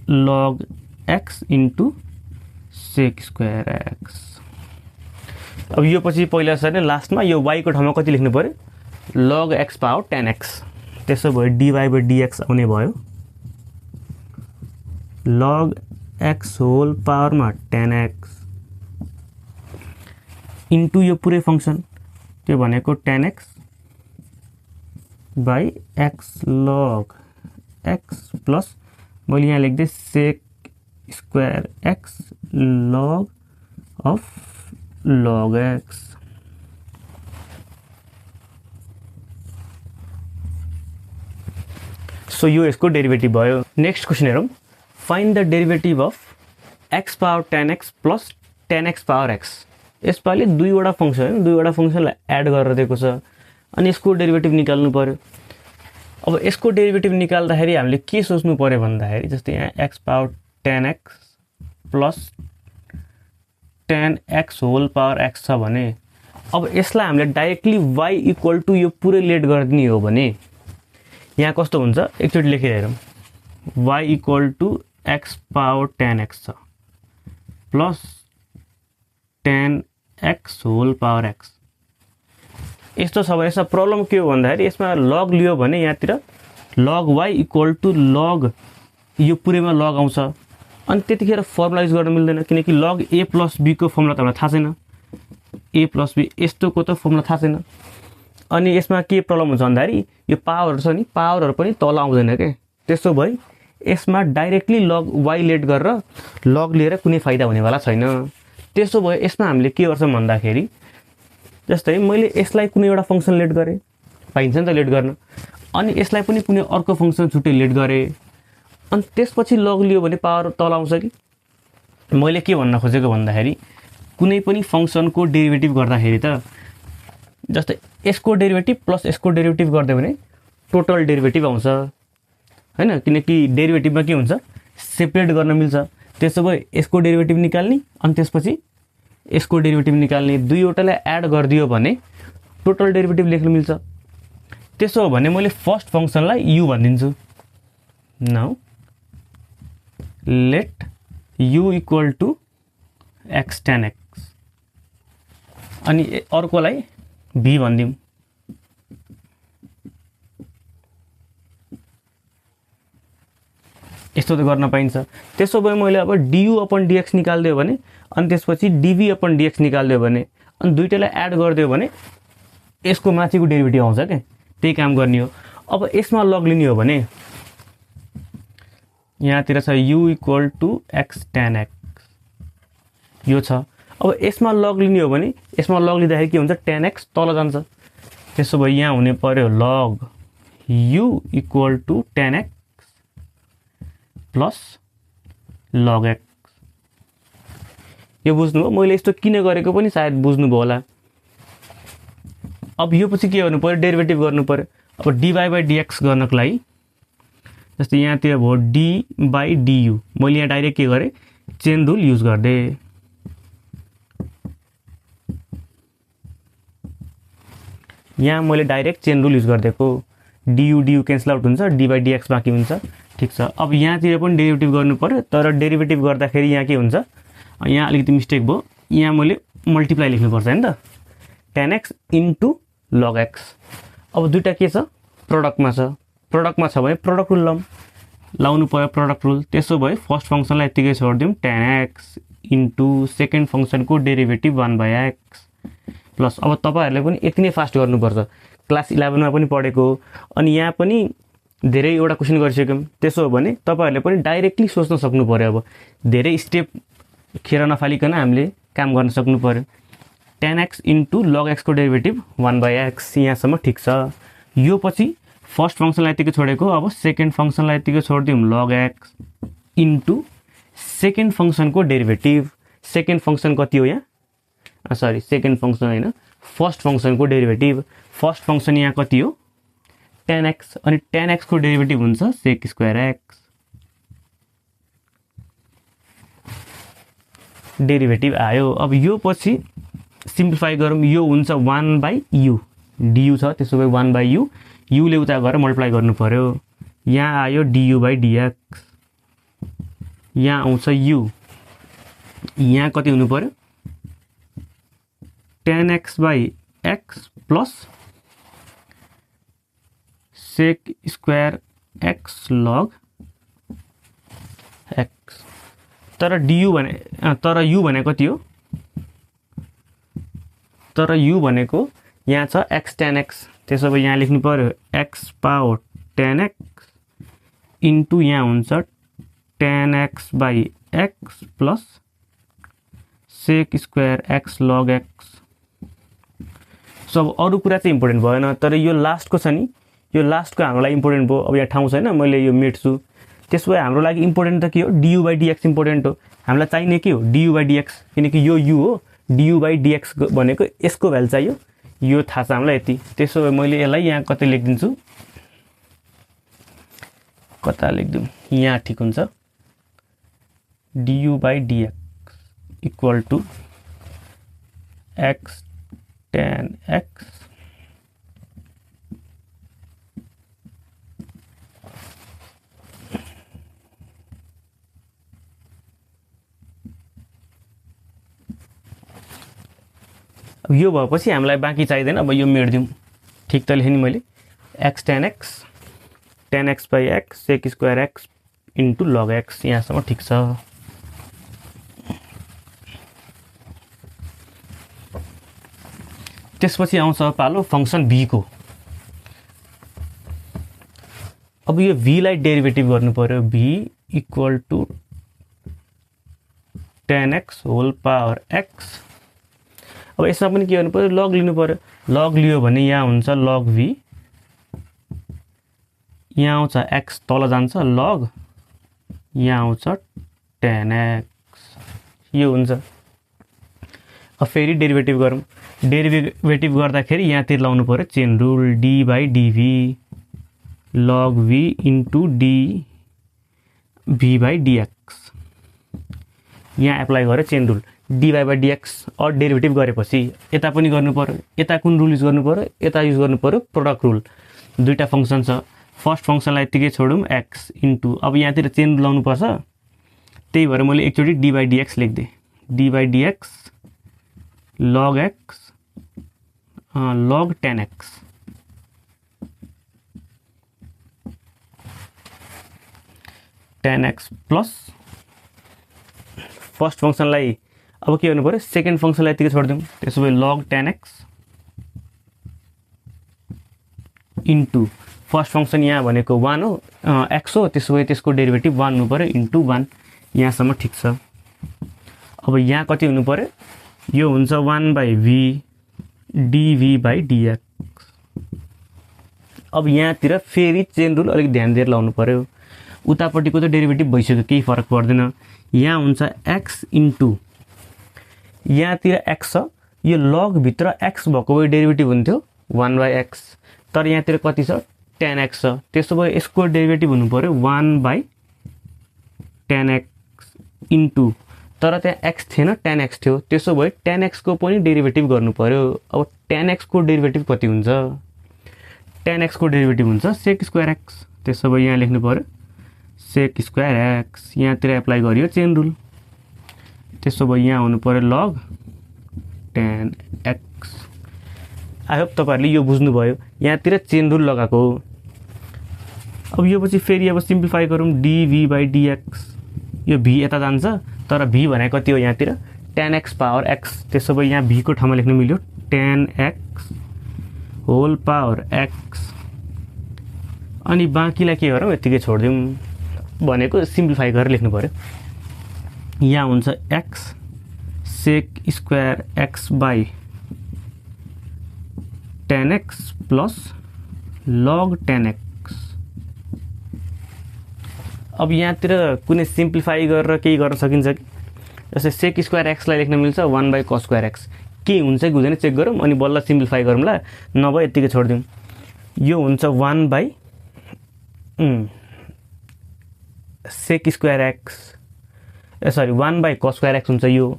log x into sec square x। अब यो पछि पहिला छ नि लास्टमा यो y को ठाउँमा कति लेख्नु पर्यो, log x power tan x। त्यसो भए dy बाइ dx आउने भयो log x होल पावरमा tan x इन्टु यो पुरै फंक्सन, त्यो भनेको tan x by x log x plus मैले यहाँ लेख्दै sec square x log of log x। सो यो यसको डेरिभेटिभ भयो। नेक्स्ट क्वेसन हेरौँ, find the derivative of x power tan x plus tan x power x। यसपालि दुईवटा फंक्सन, दुईवटा फंक्सनलाई एड गरेर दिएको छ अनि यसको डेरिभेटिभ निकाल्नु पर्यो। अब यसको डेरिभेटिभ निकाल्दाखेरि हामीले के सोच्नु पर्यो भन्दाखेरि, जस्तै यहाँ x power tan x plus tan x whole power x छ भने, अब यसलाई हामीले डाइरेक्टली y इक्वल टु यो पुरै लेट गरिदिने हो भने यहाँ कस्तो हुन्छ, एकचोटि लेखेर हेरौँ, y equal to x power tan x छ plus tan x whole power x। यस्तो छ भने यसमा प्रब्लम के हो भन्दाखेरि, यसमा log लियो भने यहाँतिर log y equal to log, यो पुरैमा log आउँछ अनि त्यतिखेर फर्मुला युज गर्न मिल्दैन, किनकि log a प्लस b को फर्मुला त हामीलाई थाहा छैन, a प्लस b यस्तोको त फर्मुला थाहा छैन। अनि यसमा के प्रब्लम हुन्छ भन्दाखेरि यो पावरहरु छ नि, पावरहरु पनि तल आउँदैन के। त्यसो भए यसमा डाइरेक्टली log y लेट गरेर log लिएर कुनै फाइदा हुनेवाला छैन। त्यसो भए यसमा हामीले के गर्छौं भन्दाखेरि, जस्तै मैले यसलाई कुनै एउटा फंक्सन लेट गरे, पाइन्छ नि त लेट गर्न, अनि यसलाई पनि कुनै अर्को फंक्सन छुट्टै लेट गरे, अनि त्यसपछि log लियो भने पावर तल आउँछ कि। मैले के भन्न खोजेको भन्दाखेरि, कुनै पनि फंक्सनको डेरिभेटिभ गर्दाखेरि त जस्तै यसको डेरिभेटिभ प्लस यसको डेरिभेटिभ गर्दै भने टोटल डेरिभेटिभ आउँछ हैन, किनकि डेरिभेटिभमा के हुन्छ सेपरेट गर्न मिल्छ। त्यसो भए यसको डेरिभेटिभ निकाल्ने अनि त्यसपछि यसको डेरिभेटिभ निकाल्ने, दुईवटालाई एड गरिदियो भने टोटल डेरिभेटिभ लेख्न मिल्छ। त्यसो हो भने मैले फर्स्ट फंक्सनलाई u भनिदिन्छु। Now let u equal to x tan x अनि अर्कोलाई v भनिदिउँ। यस्तो त गर्न पाइन्छ। त्यसो भए मैले अब du अपन dx निकाल्दियो भने अनि त्यसपछि dv अपन dx निकाल्दियो भने अनि दुईटैलाई एड गरिदियो भने यसको माथिको डेरिभेटिभ आउँछ के, त्यही काम गर्ने हो। अब यसमा लग लिने हो भने यहाँतिर छ u equal to x tan x, यो छ। अब यसमा लग लिने हो भने यसमा लग लिँदाखेरि के हुन्छ, tan x तल जान्छ। त्यसो भए यहाँ हुने पर्यो log u equal to tan x plus log x। यो बुझ्नुभयो? मैले यस्तो किन गरेको पनि सायद बुझ्नुभयो होला। अब यो पछि के गर्नु पर्यो, डेरिभेटिभ गर्नु पर्यो। अब dy by dx गर्नको लागि जस्तै यहाँतिर भयो d by du, मैले यहाँ डाइरेक्ट के गरेँ, चेन रुल युज गर्दै। यहाँ मैले डाइरेक्ट चेन रुल युज गरिदिएको, du क्यान्सल आउट हुन्छ, dy by dx बाँकी हुन्छ। ठीक छ। अब यहाँतिर पनि डेरिभेटिभ गर्नु पर्यो, तर डेरिभेटिभ गर्दाखेरि यहाँ के हुन्छ, यहाँ अलिकति मिस्टेक भयो, यहाँ मैले मल्टिप्लाई लेख्नुपर्छ हैन त, tan x into log x। अब दुईटा के छ, प्रोडक्टमा छ। प्रोडक्टमा छ भने प्रोडक्ट रुल लाउनु पर्यो, प्रोडक्ट रुल। त्यसो भए फर्स्ट फंक्सनलाई यतिकै छोडिदिउँ, tan x इन्टु सेकेन्ड फंक्सनको डेरिभेटिभ 1/x प्लस। अब तपाईहरुले पनि यति नै फास्ट गर्नुपर्छ, क्लास 11 मा पनि पढेको हो अनि यहाँ पनि धेरैवटा क्वेशन गरिसक्यौं। त्यसो हो भने तपाईहरुले पनि डाइरेक्टली सोच्न सक्नु पर्यो। अब धेरै स्टेप खेर नफालिकन हामीले काम गर्न सक्नु पर्यो। tan x into log x को डेरिभेटिभ 1/x, यहाँसम्म ठीक छ। यो पछि फर्स्ट फंक्सनलाई यतिकै छोडेको, अब सेकेन्ड फंक्सनलाई यतिकै छोडिदिउँ, log x इन्टु सेकेन्ड फंक्सनको डेरिभेटिभ। सेकेन्ड फंक्सन कति हो यहाँ, सरी सेकेन्ड फंक्सन हैन, फर्स्ट फंक्सनको डेरिभेटिभ। फर्स्ट फंक्सन यहाँ कति हो, tan x, अनि tan x को डेरिभेटिभ हुन्छ sec स्क्वायर x। डेरिभेटिभ आयो। अब यो पछि सिम्प्लिफाई गरौँ, यो हुन्छ 1/u, du छ, त्यसो भए 1/u, u ले उता गएर मल्टिप्लाई गर्नु पर्यो। यहाँ आयो du by dx, यहाँ आउँछ u, यहाँ कति हुनु पर्यो, tan x by x plus sec square x log x। तर du भने, तर u भने कति हो, तर u भनेको यहाँ छ x tan x। त्यसो भए यहाँ लेख्नु पर्यो x power tan x into यहाँ हुन्छ tan x by x plus sec square x log x। So अब अरु कुरा चाहिँ इम्पोर्टेन्ट भएन, तर यो लास्टको छ नि, यो लास्टको हाम्रो लागि इम्पोर्टेन्ट भयो। अब यहाँ ठाउँ छैन, मैले यो मेट्छु। त्यसो भए हाम्रो लागि इम्पोर्टेन्ट त के हो, du by dx इम्पोर्टेन्ट हो। हामीलाई चाहिने के हो, du by dx, किनकि यो u हो। du by dx भनेको यसको भ्यालु चाहियो, यो थाहा छ हामीलाई यति। त्यसो भए मैले यसलाई यहाँ कतै लेखिदिन्छु, कता लेखिदिउँ, यहाँ ठिक हुन्छ, du by dx equal to x tan x अब यो भएपछि हामीलाई बाँकी चाहिदैन। अब यो मेट्दिउँ, ठिक त लेखेँ नि मैले, x tan x by x sec square x into log x, यहाँसम्म ठिक छ। त्यसपछि आउँछ पालो फंक्सन v को। अब यो v लाई डेरिभेटिभ गर्नु पर्यो, v equal to tan x whole power x। अब यसमा पनि के गर्नु पर्यो, लग लिनु पर्यो। लग लियो भने यहाँ हुन्छ log v, यहाँ आउँछ x तल जान्छ log, यहाँ आउँछ tan x, यो हुन्छ। अब फेरि डेरिभेटिभ गरौँ। डेरिभेटिभ गर्दाखेरि यहाँतिर लाउनु पर्यो chain rule d by dv log v into d v by dx. यहाँ एप्लाई गरेँ chain rule d by dx और डेरिभेटिभ गरेपछि यता पनि गर्नु पर्यो। यता कुन रुल युज गर्नु पर्यो? यता युज गर्नु पर्यो प्रोडक्ट रुल। दुईटा फङ्सन छ, फर्स्ट फङ्सनलाई यतिकै छोडौँ एक्स इन्टु, अब यहाँतिर चेन रुल लाउनुपर्छ, त्यही भएर मैले एकचोटि डी बाई डिएक्स लेखिदिएँ। D by dx log x log 10x plus first फङ्सनलाई अब के गर्नु पर्यो? सेकेन्ड फङ्सनलाई यतिकै छोडिदिउँ। त्यसो भए लग 10x इन्टु फर्स्ट फङ्सन यहाँ भनेको 1 हो, x हो, त्यसो भए त्यसको डेरिभेटिभ 1 हुनु पर्यो इन्टु 1। यहाँसम्म ठिक छ। अब यहाँ कति हुनु पर्यो? यो हुन्छ 1 बाई भी डिभी बाई डिएक्स। अब यहाँतिर फेरि चेन रुल अलिक ध्यान दिएर लाउनु पर्यो। उतापट्टिको त डेरिभेटिभ भइसक्यो, केही फरक पर्दैन। यहाँ हुन्छ एक्स इन्टु, यहाँतिर एक्स छ, यो लगभित्र एक्स भएको भए डेरिभेटिभ हुन्थ्यो 1 बाई एक्स, तर यहाँतिर कति छ? 10x छ। त्यसो भए यसको डेरिभेटिभ हुनु पर्यो 1 बाई 10x इन्टु, तर त्यहाँ x थिएन 10x थियो, त्यसो भए 10x को पनि डेरिभेटिभ गर्नु पर्यो। अब 10x को डेरिभेटिभ कति हुन्छ? 10x को डेरिभेटिभ हुन्छ सेक स्क्वायर एक्स। त्यसो भए यहाँ लेख्नु पर्यो सेक स्क्वायर एक्स, यहाँतिर एप्लाई गरियो चेन रुल। त्यसो भए यहाँ हुनु पर्यो लग 10x। आई होप तपाईहरुले यो बुझ्नुभयो, यहाँतिर चेन रुल लगाएको हो। अब यो पछि फेरि अब सिम्प्लिफाई गरौँ डिभी बाई डिएक्स। यो भी यता जान्छ, तर भी भनेको कति हो? यहाँतिर 10x पावर x। त्यसो भए यहाँ भी को ठाउँमा लेख्न मिल्यो 10x होल पावर x, अनि बाँकीलाई के गरौँ? यतिकै छोडिदिउँ भनेको सिम्प्लिफाई गरेर लेख्नु पर्यो। यहाँ हुन्छ x sec square x by 10x plus log 10x। अब यहाँतिर कुनै सिम्प्लिफाई गरेर केही गर्न सकिन्छ कि? जस्तै सेक स्क्वायर एक्सलाई लेख्न मिल्छ 1 बाई कस स्क्वायर एक्स। के हुन्छ कि हुँदैन चेक गरौँ, अनि बल्ल सिम्प्लिफाई गरौँला, नभए यतिकै छोडिदिउँ। यो हुन्छ 1 by sec square x, sorry 1 by cos square x हुन्छ। यो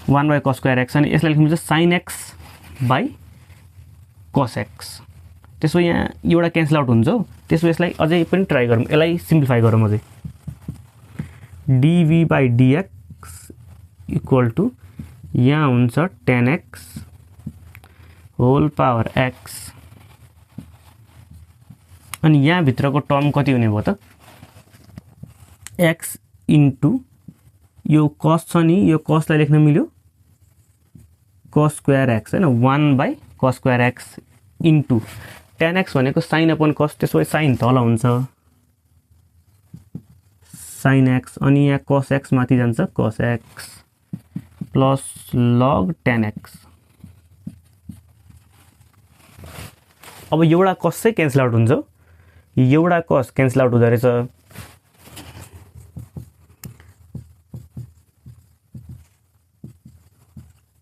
1 बाई कस स्क्वायर एक्स, अनि यसलाई लेख्न मिल्छ sine x by cos x. त्यसो यहाँ एउटा क्यान्सल आउट हुन्छ। त्यसो यसलाई अझै पनि ट्राई गरौँ, यसलाई सिम्प्लिफाई गरौँ अझै। डिभी बाई डिएक्स इक्वल टु यहाँ हुन्छ 10x होल पावर x, अनि यहाँ भित्रको टर्म कति हुने भयो त? x इन्टु यो कस छ नि, यो कसलाई लेख्न मिल्यो कस स्क्वायर एक्स हैन, 1 by cos square x into 10x भनेको साइन अपन कस। त्यसो भए साइन तल हुन्छ साइन एक्स, अनि यहाँ कस एक्स माथि जान्छ कस एक्स प्लस लग 10x। अब एउटा कस चाहिँ क्यान्सल आउट हुन्छ, एउटा कस क्यान्सल आउट हुँदो रहेछ।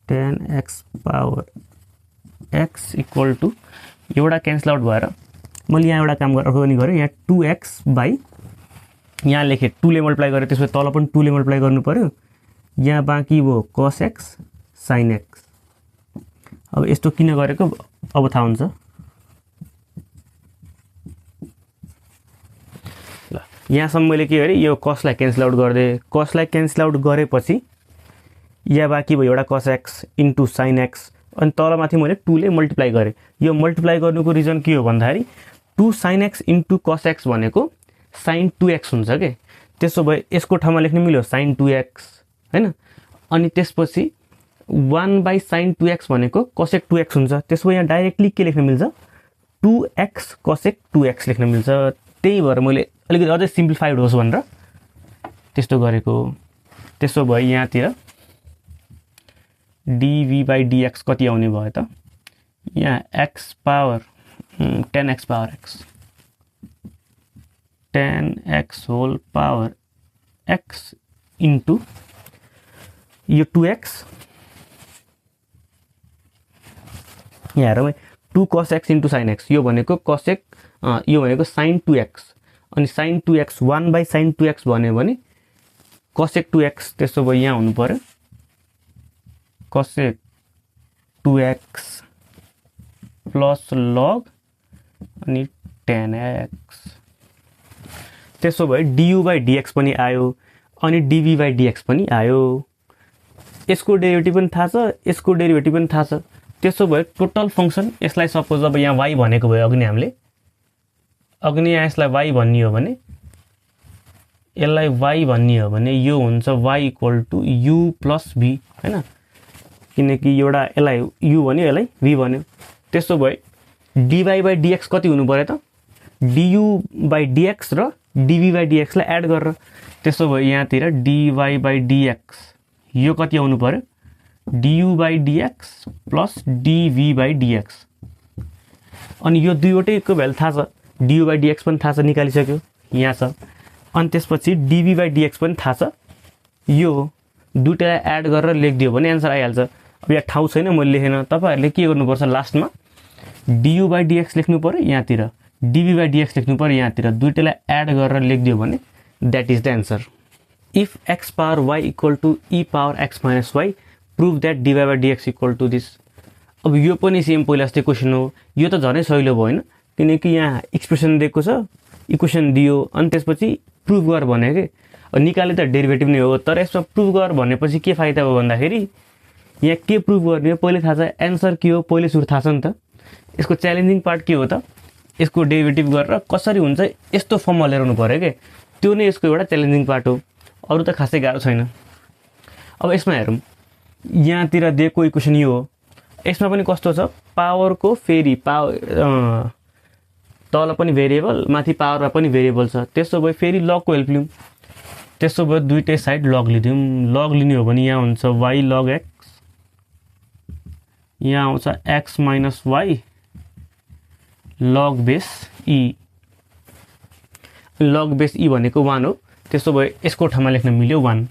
Ten x power x equal to एउटा क्यान्सल आउट भएर मैले यहाँ एउटा काम पनि गरेँ। यहाँ 2x बाई यहाँ लेखेँ 2 ले मल्टिप्लाई गरेँ, त्यसपछि तल पनि 2 ले मल्टिप्लाई गर्नु पर्यो। यहाँ बाँकी भयो कस एक्स साइन एक्स। अब यस्तो किन गरेको अब थाहा हुन्छ। ल यहाँसम्म मैले के गरेँ, यो कसलाई क्यान्सल आउट गरिदिएँ। कसलाई क्यान्सल आउट गरेपछि यहाँ बाँकी भयो एउटा कस एक्स इन्टु साइन एक्स, अनि तलमाथि मैले 2 ले मल्टिप्लाई गरेँ। यो मल्टिप्लाई गर्नुको रिजन के हो भन्दाखेरि 2 साइन एक्स इन्टु कस एक्स भनेको साइन 2x हुन्छ के। त्यसो भए यसको ठाउँमा लेख्न मिल्यो साइन 2x हैन, अनि त्यसपछि 1 बाई साइन 2x भनेको कसेक 2x हुन्छ। त्यसो भए यहाँ डाइरेक्टली के लेख्न मिल्छ 2x कसेक 2x लेख्न मिल्छ। त्यही भएर मैले अलिकति अझै सिम्प्लिफाइड होस् भनेर त्यस्तो गरेको। त्यसो भए यहाँतिर डिभी बाई डिएक्स कति आउने भयो त? यहाँ x power 10x power x 10x whole power x into यो 2x यहाँ हेरौँ है 2 cos x into sin x यो भनेको cos x यो भनेको sin 2x अनि sin 2x 1/sin 2x भन्यो भने cos 2x त्यसो भए यहाँ हुनु पर्यो cos 2x प्लस log अनि tan x त्यसो भए du/dx पनि आयो अनि dv/dx पनि आयो यसको डेरिभेटिभ पनि थाहा छ यसको डेरिभेटिभ पनि थाहा छ त्यसो भए टोटल फंक्सन यसलाई सपोज अब यहाँ y भनेको भयो अघि हामीले अघि यहाँ यसलाई y भन्ने हो भने यसलाई y भन्ने हो भने यो हुन्छ y equal to u plus v हैन किनकि एउटा यसलाई u भन्यो यसलाई v भन्यो त्यसो भए dy/dx कति हुनु पर्यो त du/dx र dv/dx लाई एड गरेर त्यसो भए यहाँतिर dy/dx यो कति आउनु पर्यो du/dx प्लस dv/dx अनि यो दुईवटैको भ्यालु थाहा छ du/dx पनि थाहा छ निकालिसक्यो यहाँ छ अनि त्यसपछि dv/dx पनि थाहा छ यो दुईटालाई एड गरेर लेखिदियो भने आन्सर आइहाल्छ अब यहाँ ठाउँ छैन मैले लेखेन तपाईहरुले के गर्नुपर्छ लास्टमा du/dx लेख्नु पर्यो यहाँतिर dv/dx लेख्नु पर्यो यहाँतिर दुईटालाई एड गरेर लेखिदियो भने that is the answer if x power y equal to e power x minus y prove that dy/dx equal to this अब यो पनि सेम पहिला जस्तै क्वेशन हो यो त झनै सजिलो भयो हैन किनकि यहाँ एक्सप्रेसन दिएको छ इक्वेसन दियो अनि त्यसपछि प्रुफ गर भन्यो के निकाले त डेरिभेटिभ नै हो तर यसमा प्रुफ गर भनेपछि के फाइदा हो भन्दाखेरि यहाँ के प्रुफ गर्ने पहिले थाहा छ आन्सर के हो पहिले सुरु थाहा छ नि त यसको च्यालेन्जिङ पार्ट के हो त यसको डेरिभेटिभ गरेर कसरी हुन्छ यस्तो फर्ममा ल्याउनु पर्यो के त्यो नै यसको एउटा च्यालेन्जिङ पार्ट हो अरु त खासै गाह्रो छैन अब यसमा हेरौं यहाँतिर दिएको इक्वेसन यो हो यसमा पनि कस्तो छ पावरको फेरि पावर तल पनि भेरिएबल माथि पावरमा पनि भेरिएबल छ त्यसो भए फेरि लगको हेल्प लिउँ त्यसो भए दुईटै साइड लग लिदिउँ लग लिने हो भने यहाँ हुन्छ y log x यहाँ आउँछ x minus y log base e log base e भनेको 1 हो त्यसो भए यसको ठाउँमा लेख्न मिल्यो 1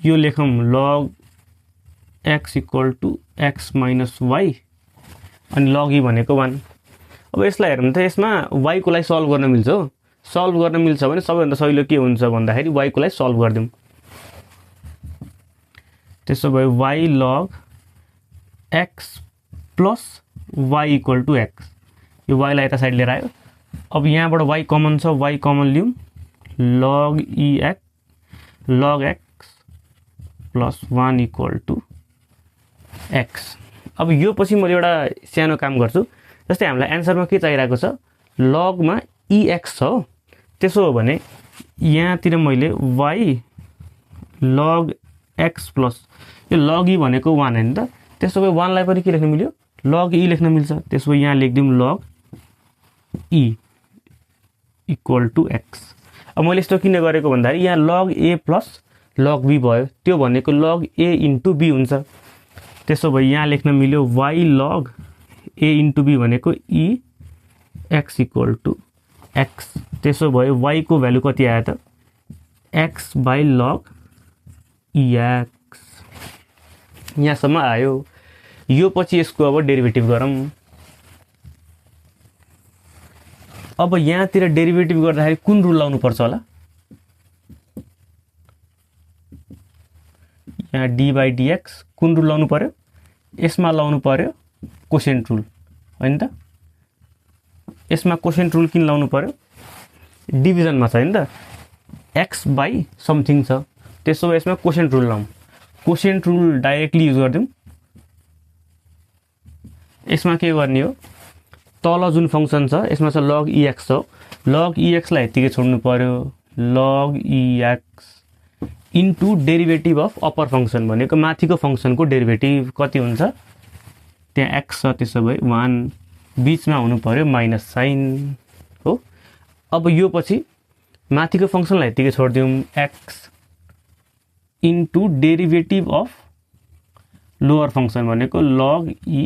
यो लेखौं log x equal to x minus y अनि log e भनेको 1 अब यसलाई हेरौँ त यसमा y को लागि सल्भ गर्न मिल्छ हो सल्भ गर्न मिल्छ भने सबैभन्दा सजिलो के हुन्छ भन्दाखेरि y को लागि सल्भ गर्दियौं त्यसो भए y log x plus y equal to x यो y लाई यता साइड लिएर आयो अब यहाँबाट y कमन छ y कमन लिउँ log x plus 1 equal to x अब यो पछि मैले एउटा सानो काम गर्छु जस्तै हामीलाई आन्सरमा के चाहिरहेको छ log मा ex छ हो त्यसो हो भने यहाँतिर मैले y log x plus यो log e भनेको 1 हैन त त्यसो भए 1 लाई पनि के लेख्न मिल्यो log e लेख्न मिल्छ त्यसो भए यहाँ लेख्दियौं log e equal to x अब मैले यस्तो किन गरेको भन्दाखेरि यहाँ log a plus log b भयो त्यो भनेको log a into b हुन्छ त्यसो भए यहाँ लेख्न मिल्यो y log a into b भनेको e x equal to x त्यसो भए y को भ्यालु कति आयो त x by log ex यहाँसम्म आयो यो पछि यसको अब डेरिभेटिभ गरौँ अब यहाँतिर डेरिभेटिभ गर्दाखेरि कुन रुल लाउनु पर्छ होला यहाँ d/dx कुन रुल लाउनु पर्यो यसमा लाउनु पर्यो कोसेन्ट रुल हैन त यसमा कोसेन्ट रुल किन लाउनु पर्यो डिभिजनमा छ हैन त x by समथिङ छ त्यसो भए यसमा कोसेन्ट रुल लाउँ कोसेन्ट रुल डाइरेक्टली युज गर्दियौं यसमा के गर्ने हो तल जुन फंक्सन छ यसमा छ log ex हो log ex लाई यतिकै छोड्नु पर्यो log ex into derivative of upper function भनेको माथिको फंक्सनको डेरिभेटिभ कति हुन्छ त्यहाँ x छ त्यसो भए 1 बीचमा हुनु पर्यो माइनस साइन हो अब यो पछि माथिको फंक्सनलाई यतिकै छोड्दियौं x into derivative of lower function भनेको log e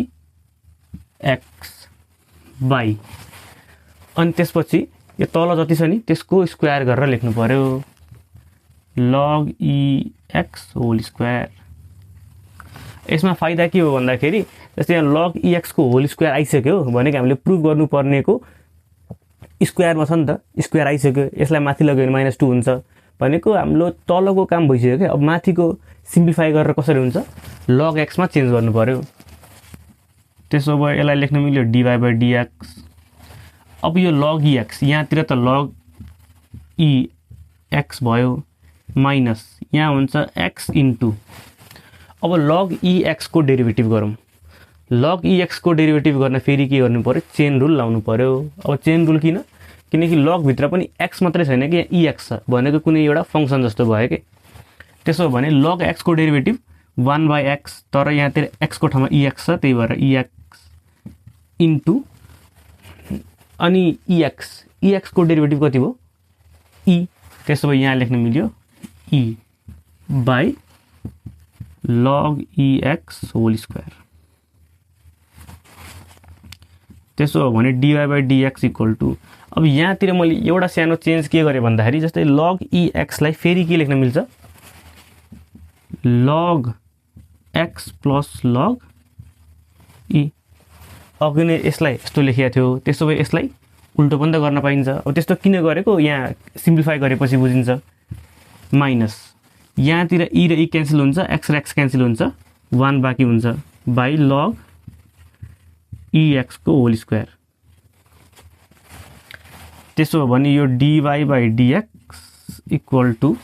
x by अनि त्यसपछि यो तल जति छ नि त्यसको स्क्वायर गरेर लेख्नु पर्यो log e x whole square यसमा फाइदा के हो भन्दाखेरि जस्तै यहाँ log ex को होल स्क्वायर आइसक्यो भनेको हामीले प्रुभ गर्नुपर्नेको स्क्वायरमा छ नि त, स्क्वायर आइसक्यो, यसलाई माथि लग्यो भने -2 हुन्छ भनेको हाम्रो तलको काम भइसक्यो के। अब माथिको सिम्प्लिफाई गरेर कसरी हुन्छ, log x मा चेन्ज गर्नु पर्यो। त्यसो भए यसलाई लेख्न मिल्यो dy/dx। अब यो log ex यहाँतिर त log ex भयो माइनस यहाँ हुन्छ x इन्टु, अब log ex को डेरिभेटिभ गरौँ। log ex को डेरिभेटिभ गर्न फेरि के गर्नु पर्यो, चेन रुल लाउनु पर्यो। अब चेन रुल किन, किनकि log भित्र पनि x मात्रै छैन कि, यहाँ ex छ भनेको कुनै एउटा फंक्सन जस्तो भयो के। त्यसो भने log x को डेरिभेटिभ 1/x, तर यहाँतिर x को ठाउँमा ex छ, त्यही भएर ex इन्टु अनि ex को डेरिभेटिभ कति भयो, e। त्यसो भए यहाँ लेख्न मिल्यो e by log ex whole square. त्यसो हो भने dy/dx इक्वल टु, अब यहाँतिर मैले एउटा सानो चेन्ज के गरेँ भन्दाखेरि जस्तै log ex लाई फेरि के लेख्न मिल्छ, log x plus log e। अघि नै यसलाई यस्तो लेखेको थियो, त्यसो भए यसलाई उल्टो पनि त गर्न पाइन्छ। अब त्यस्तो किन गरेको, यहाँ सिम्प्लिफाई गरेपछि बुझिन्छ। माइनस यहाँतिर e र e क्यान्सल हुन्छ, x र x क्यान्सल हुन्छ, 1 बाँकी हुन्छ बाई log ex को होल स्क्वायर। त्यसो हो भने यो dy/dx इक्वल टु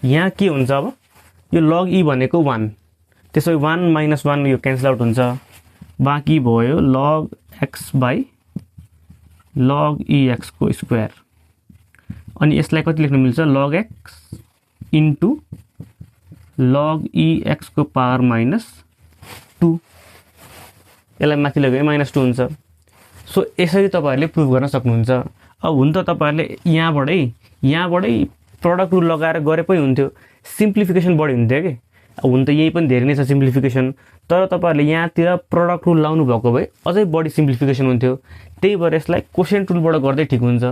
यहाँ के हुन्छ, अब यो log e भनेको 1, त्यसो भए 1 - 1 यो क्यान्सल आउट हुन्छ, बाँकी भयो log x by log ex को स्क्वायर। अनि यसलाई कति लेख्न मिल्छ, log x into log ex को पावर -2, यसलाई माथि लग्यो भने -2 हुन्छ। सो यसरी तपाईहरुले प्रुभ गर्न सक्नुहुन्छ। अब हुन त तपाईहरुले यहाँबाटै प्रोडक्ट रुल लगाएर गरे पनि हुन्थ्यो, सिम्प्लिफिकेसन बढी हुन्थ्यो के। अब हुन त यही पनि धेरै नै छ सिम्प्लिफिकेसन, तर तपाईहरुले यहाँतिर प्रोडक्ट रुल लाउनु भएको भए अझै बढी सिम्प्लिफिकेसन हुन्थ्यो। त्यही भएर यसलाई क्वोशिएन्ट रुलबाट गर्दै ठीक हुन्छ।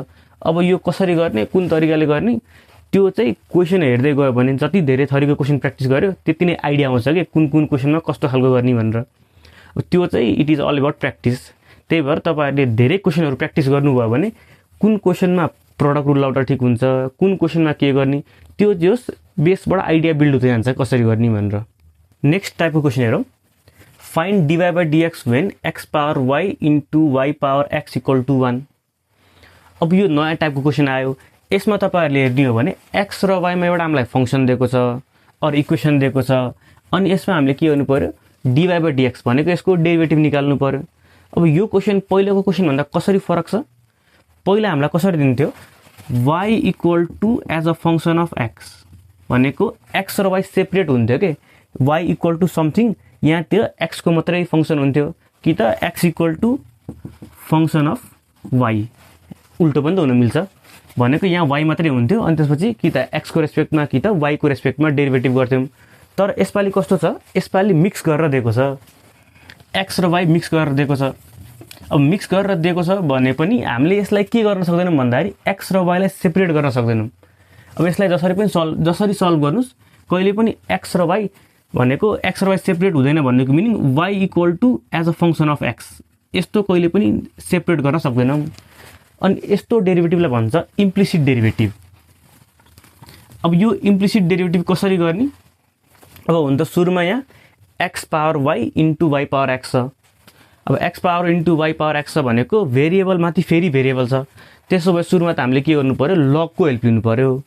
अब यो कसरी गर्ने, कुन तरिकाले गर्ने, त्यो चाहिँ क्वेशन हेर्दै गयो भने जति धेरै थरीको क्वेशन प्र्याक्टिस गर्यो त्यति नै आइडिया आउँछ के कुन कुन क्वेशनमा कस्तो खालको गर्ने भनेर। त्यो चाहिँ it is all about practice. त्यही भएर तपाईहरुले धेरै क्वेशनहरु प्र्याक्टिस गर्नुभयो भने कुन क्वेशनमा प्रोडक्ट रुल लाउँदा ठीक हुन्छ, कुन क्वेशनमा के गर्ने, त्यो जस बेसबाट आइडिया बिल्ड हुँदै जान्छ कसरी गर्ने भनेर। नेक्स्ट टाइपको क्वेशन हेरौँ। Find dy/dx when x power y into y power x equal to 1। अब यो नयाँ टाइपको क्वेशन आयो। यसमा तपाईहरुले हेर्ने हो भने x र y मा एउटा हामीलाई फंक्सन दिएको छ और इक्वेसन दिएको छ, अनि यसमा हामीले के गर्नु पर्यो, dy/dx भनेको यसको डेरिभेटिभ निकाल्नु पर्यो। अब यो क्वेशन पहिलेको क्वेशन भन्दा कसरी फरक छ, पहिला हामीलाई कसरी दिन्थ्यो, y equal to as a function of x भनेको x र y सेपरेट हुन्थ्यो के, y इक्वल टु समथिङ, यहाँतिर x को मात्रै फंक्सन हुन्थ्यो, कि त x equal to function of y, उल्टो पनि त हुन मिल्छ भनेको यहाँ y मात्रै हुन्थ्यो, अनि त्यसपछि कि त x को रेस्पेक्टमा कि त y को रेस्पेक्टमा डेरिभेटिभ गर्थ्यौं। तर यसपालि कस्तो छ, यसपालि मिक्स गरेर दिएको छ, x र y मिक्स गरेर दिएको छ। अब मिक्स गरेर दिएको छ भने पनि हामीले यसलाई के गर्न सक्दैनौं भन्दाखेरि x र y लाई सेपरेट गर्न सक्दैनौं। अब यसलाई जसरी सल्भ गर्नुस्, कहिले पनि x र y भनेको x र y सेपरेट हुँदैन भन्नेको meaning y equal to as a function of x, यस्तो कहिले पनि सेपरेट गर्न सक्दैनौं। अनि यस्तो डेरिभेटिभलाई भन्छ इम्प्लिसिट डेरिभेटिभ। अब यो इम्प्लिसिट डेरिभेटिभ कसरी गर्ने, अब हुन त सुरुमा यहाँ x power y into y power x छ। अब x power into y power x छ भनेको भेरिएबल माथि फेरि भेरिएबल छ। त्यसो भए सुरुमा त हामीले के गर्नु पर्यो, लग को हेल्प लिनु पर्यो।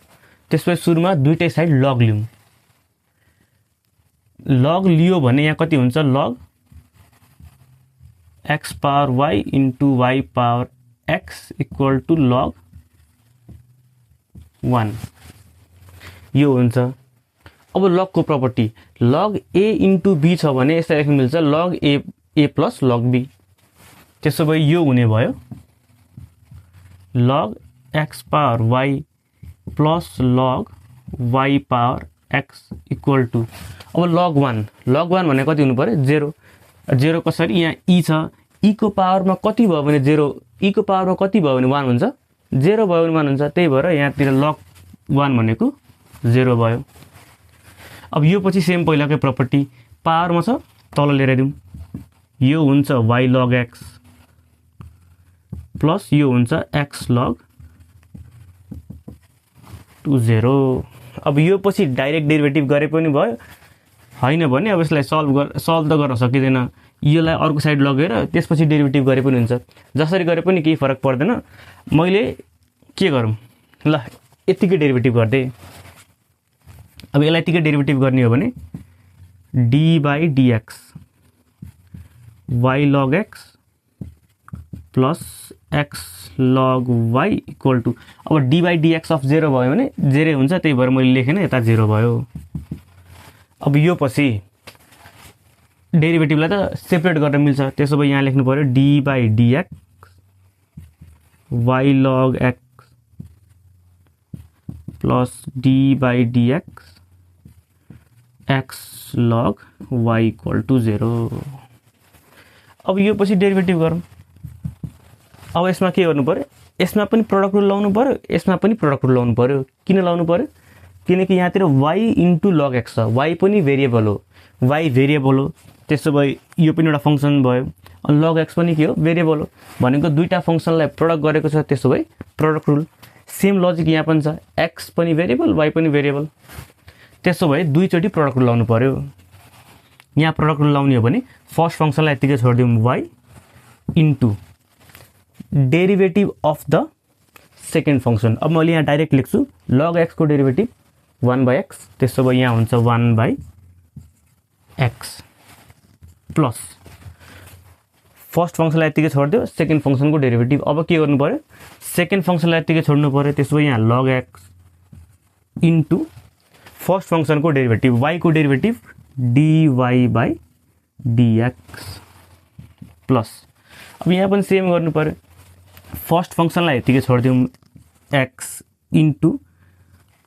त्यसपछि सुरुमा दुईटै साइड लग लियौं। लग लियो भने यहाँ कति हुन्छ, log x power y into y power x equal to log 1, यो हुन्छ। अब लग को property log a into b छ भने यसलाई लेख्न मिल्छ log a plus log b। त्यसो भए यो हुने भयो log x power y plus log y power x equal to, अब लग 1 भने कति हुनु पर्यो, 0। 0 कसरी, यहाँ e छ, e को पावरमा कति भयो भने 0, e को पावरमा कति भयो भने 1 हुन्छ, 0 भयो भने 1 हुन्छ। त्यही भएर यहाँतिर लग 1 भनेको 0 भयो। अब यो पछि सेम पहिलाकै प्रपर्टी, पावरमा छ तल लिएर दिउँ यो हुन्छ y log x प्लस यो हुन्छ x log 0। अब यो पछि डाइरेक्ट डेरिभेटिभ गरे पनि भयो हैन भने अब यसलाई सल्भ त गर्न सकिदैन यसलाई अर्को साइड लगेर त्यसपछि डेरिभेटिभ गरे पनि हुन्छ जसरी गरे पनि केही फरक पर्दैन मैले के गरौँ ल यतिकै डेरिभेटिभ गर्दै अब यसलाई यतिकै डेरिभेटिभ गर्ने हो भने d by dx y log x plus x log y equal to अब d by dx अफ 0 भयो भने 0 हुन्छ त्यही भएर मैले लेखेन यता 0 भयो। अब यो पछि डेरिभेटिभलाई त सेपरेट गर्न मिल्छ त्यसो भए यहाँ लेख्नु पर्यो d by dx y log x plus d by dx x log y equal to 0। अब यो पछि डेरिभेटिभ गरौँ अब यसमा के गर्नु पर्यो यसमा पनि प्रोडक्ट रुल लाउनु पर्यो यसमा पनि प्रोडक्ट रुल लाउनु पर्यो किन लाउनु पर्यो किनकि यहाँतिर y इन्टु log x छ y पनि भेरिएबल हो y भेरिएबल हो त्यसो भए यो पनि एउटा फंक्सन भयो अनि log x पनि के हो भेरिएबल हो भनेको दुईटा फंक्सनलाई प्रोडक्ट गरेको छ त्यसो भए प्रोडक्ट रुल सेम लजिक यहाँ पनि छ x पनि भेरिएबल y पनि भेरिएबल त्यसो भए दुई चोटी प्रोडक्ट रुल लाउनु पर्यो। यहाँ प्रोडक्ट रुल लाउने हो भने फर्स्ट फंक्सनलाई यतिकै छोड्दिउँ y into derivative of the second function. अब मैले यहाँ डाइरेक्ट लेख्छु log x को डेरिभेटिभ 1 by x त्यसो भए यहाँ हुन्छ 1 by x प्लस फर्स्ट फंक्सनलाई यतिकै छोड्दियो सेकेन्ड फंक्सनको डेरिभेटिभ। अब के गर्नु पर्यो सेकेन्ड फंक्सनलाई यतिकै छोड्नु पर्यो त्यसो भए यहाँ log x इन्टु फर्स्ट फंक्सनको डेरिभेटिभ y को derivative dy by dx plus अब यहाँ पनि सेम गर्नु पर्यो फर्स्ट फंक्सनलाई यतिकै छोड्दिउँ x इन्टु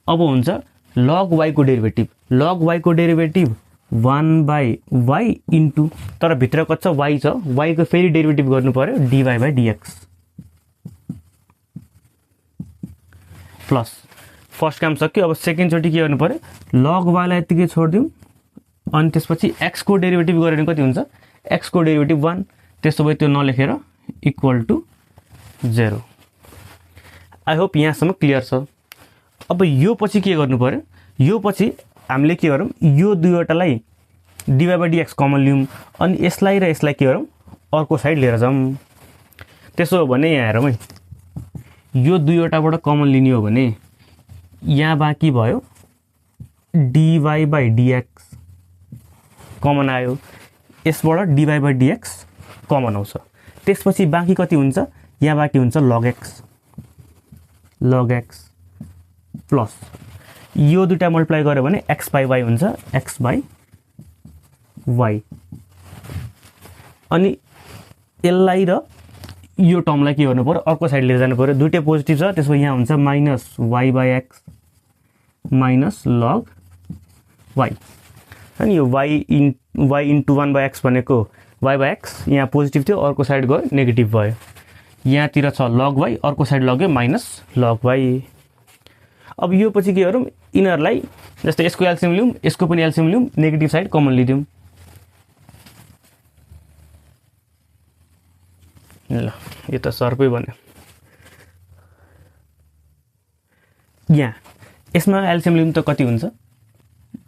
अब हुन्छ log y को डेरिभेटिभ 1 by y इन्टु तर भित्र कच्चा y छ y को फेरि डेरिभेटिभ गर्नु पर्यो dy by dx plus first काम सक्यो। अब सेकेन्ड चोटी के गर्नु पर्यो log y लाई यतिकै छोड्दिउँ अनि त्यसपछि x को डेरिभेटिभ गरे भने कति हुन्छ x को डेरिभेटिभ 1 त्यसो भए त्यो नलेखेर इक्वल टु 0। आई होप यहाँसम्म क्लियर छ। अब यो पछि के गर्नु पर्यो यो पछि हामीले के गरौँ यो दुईवटालाई dy by dx कमन लिउँ अनि यसलाई र यसलाई के गरौँ अर्को साइड लिएर जाउँ त्यसो हो भने यहाँ हेरौँ है यो दुईवटाबाट कमन लिने हो भने यहाँ बाँकी भयो dy by dx कमन आयो यसबाट dy by dx कमन आउँछ त्यसपछि बाँकी कति हुन्छ यहाँ बाँकी हुन्छ log x प्लस यो दुईटा मल्टिप्लाई गर्यो भने x by y हुन्छ x by y अनि यसलाई र यो टर्मलाई के गर्नु पर्यो अर्को साइड लिएर जानु पर्यो दुईटै पोजिटिभ छ त्यसो यहाँ हुन्छ minus y by x minus log y अनि यो y इन्टु 1 by x भनेको y by x यहाँ पोजिटिभ थियो अर्को साइड गयो नेगेटिभ भयो यहाँतिर छ log y अर्को साइड लग्यो माइनस log y। अब यो पछि के गरौँ इनरलाई जस्तै यसको एलसिएम लिउँ यसको पनि एलसिएम लिउँ नेगेटिभ साइड कमन लिदिउँ ल यो त सर्पै बन्यो। यहाँ यसमा एलसिएम लिउँ त कति हुन्छ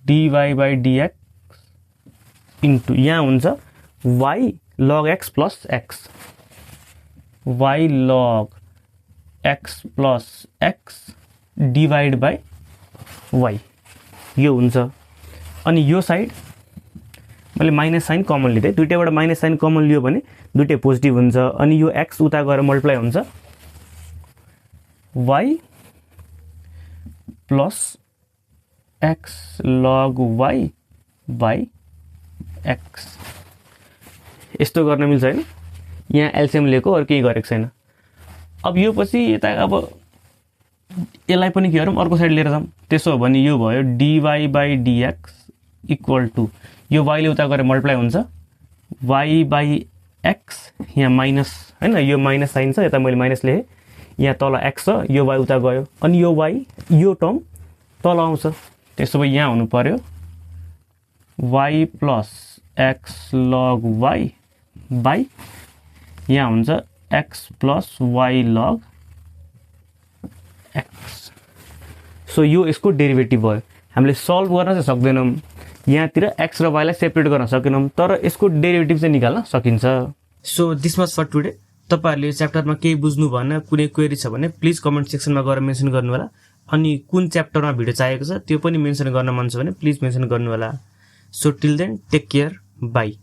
dy by dx इन्टु यहाँ हुन्छ y log x plus x y log x plus x divide by y यो हुन्छ अनि यो साइड मैले माइनस साइन कमन लिँदै दुईटैबाट माइनस साइन कमन लियो भने दुईटै पोजिटिभ हुन्छ अनि यो x उता गएर मल्टिप्लाई हुन्छ y plus x log y by x यस्तो गर्न मिल्छ हैन यहाँ एलसिएम लिएको अरु केही गरेको छैन। अब यो पछि यता अब यसलाई पनि के गरौँ अर्को साइड लिएर जाउँ त्यसो हो भने यो भयो dy by dx equal to यो y ले उता गरे मल्टिप्लाई हुन्छ y by x यहाँ माइनस हैन यो माइनस साइन छ यता मैले माइनस लेखे यहाँ तल x छ यो y उता गयो अनि यो y यो टर्म तल आउँछ त्यसो भए यहाँ हुनु पर्यो y plus x log y by यहाँ हुन्छ x plus y log x। सो यो यसको डेरिभेटिभ भयो। हामीले सल्भ गर्न चाहिँ सक्दैनौँ, यहाँतिर x र y लाई सेपरेट गर्न सकेनौँ, तर यसको डेरिभेटिभ चाहिँ निकाल्न सकिन्छ। So this much for today. तपाईहरुले यो च्याप्टरमा केही बुझ्नु भएन, कुनै क्वेरी छ भने प्लिज कमेन्ट सेक्सनमा गएर मेन्सन गर्नु होला। अनि कुन च्याप्टरमा भिडियो चाहिएको छ त्यो पनि मेन्सन गर्न मन छ भने प्लिज मेन्सन गर्नु होला। So till then take care, by.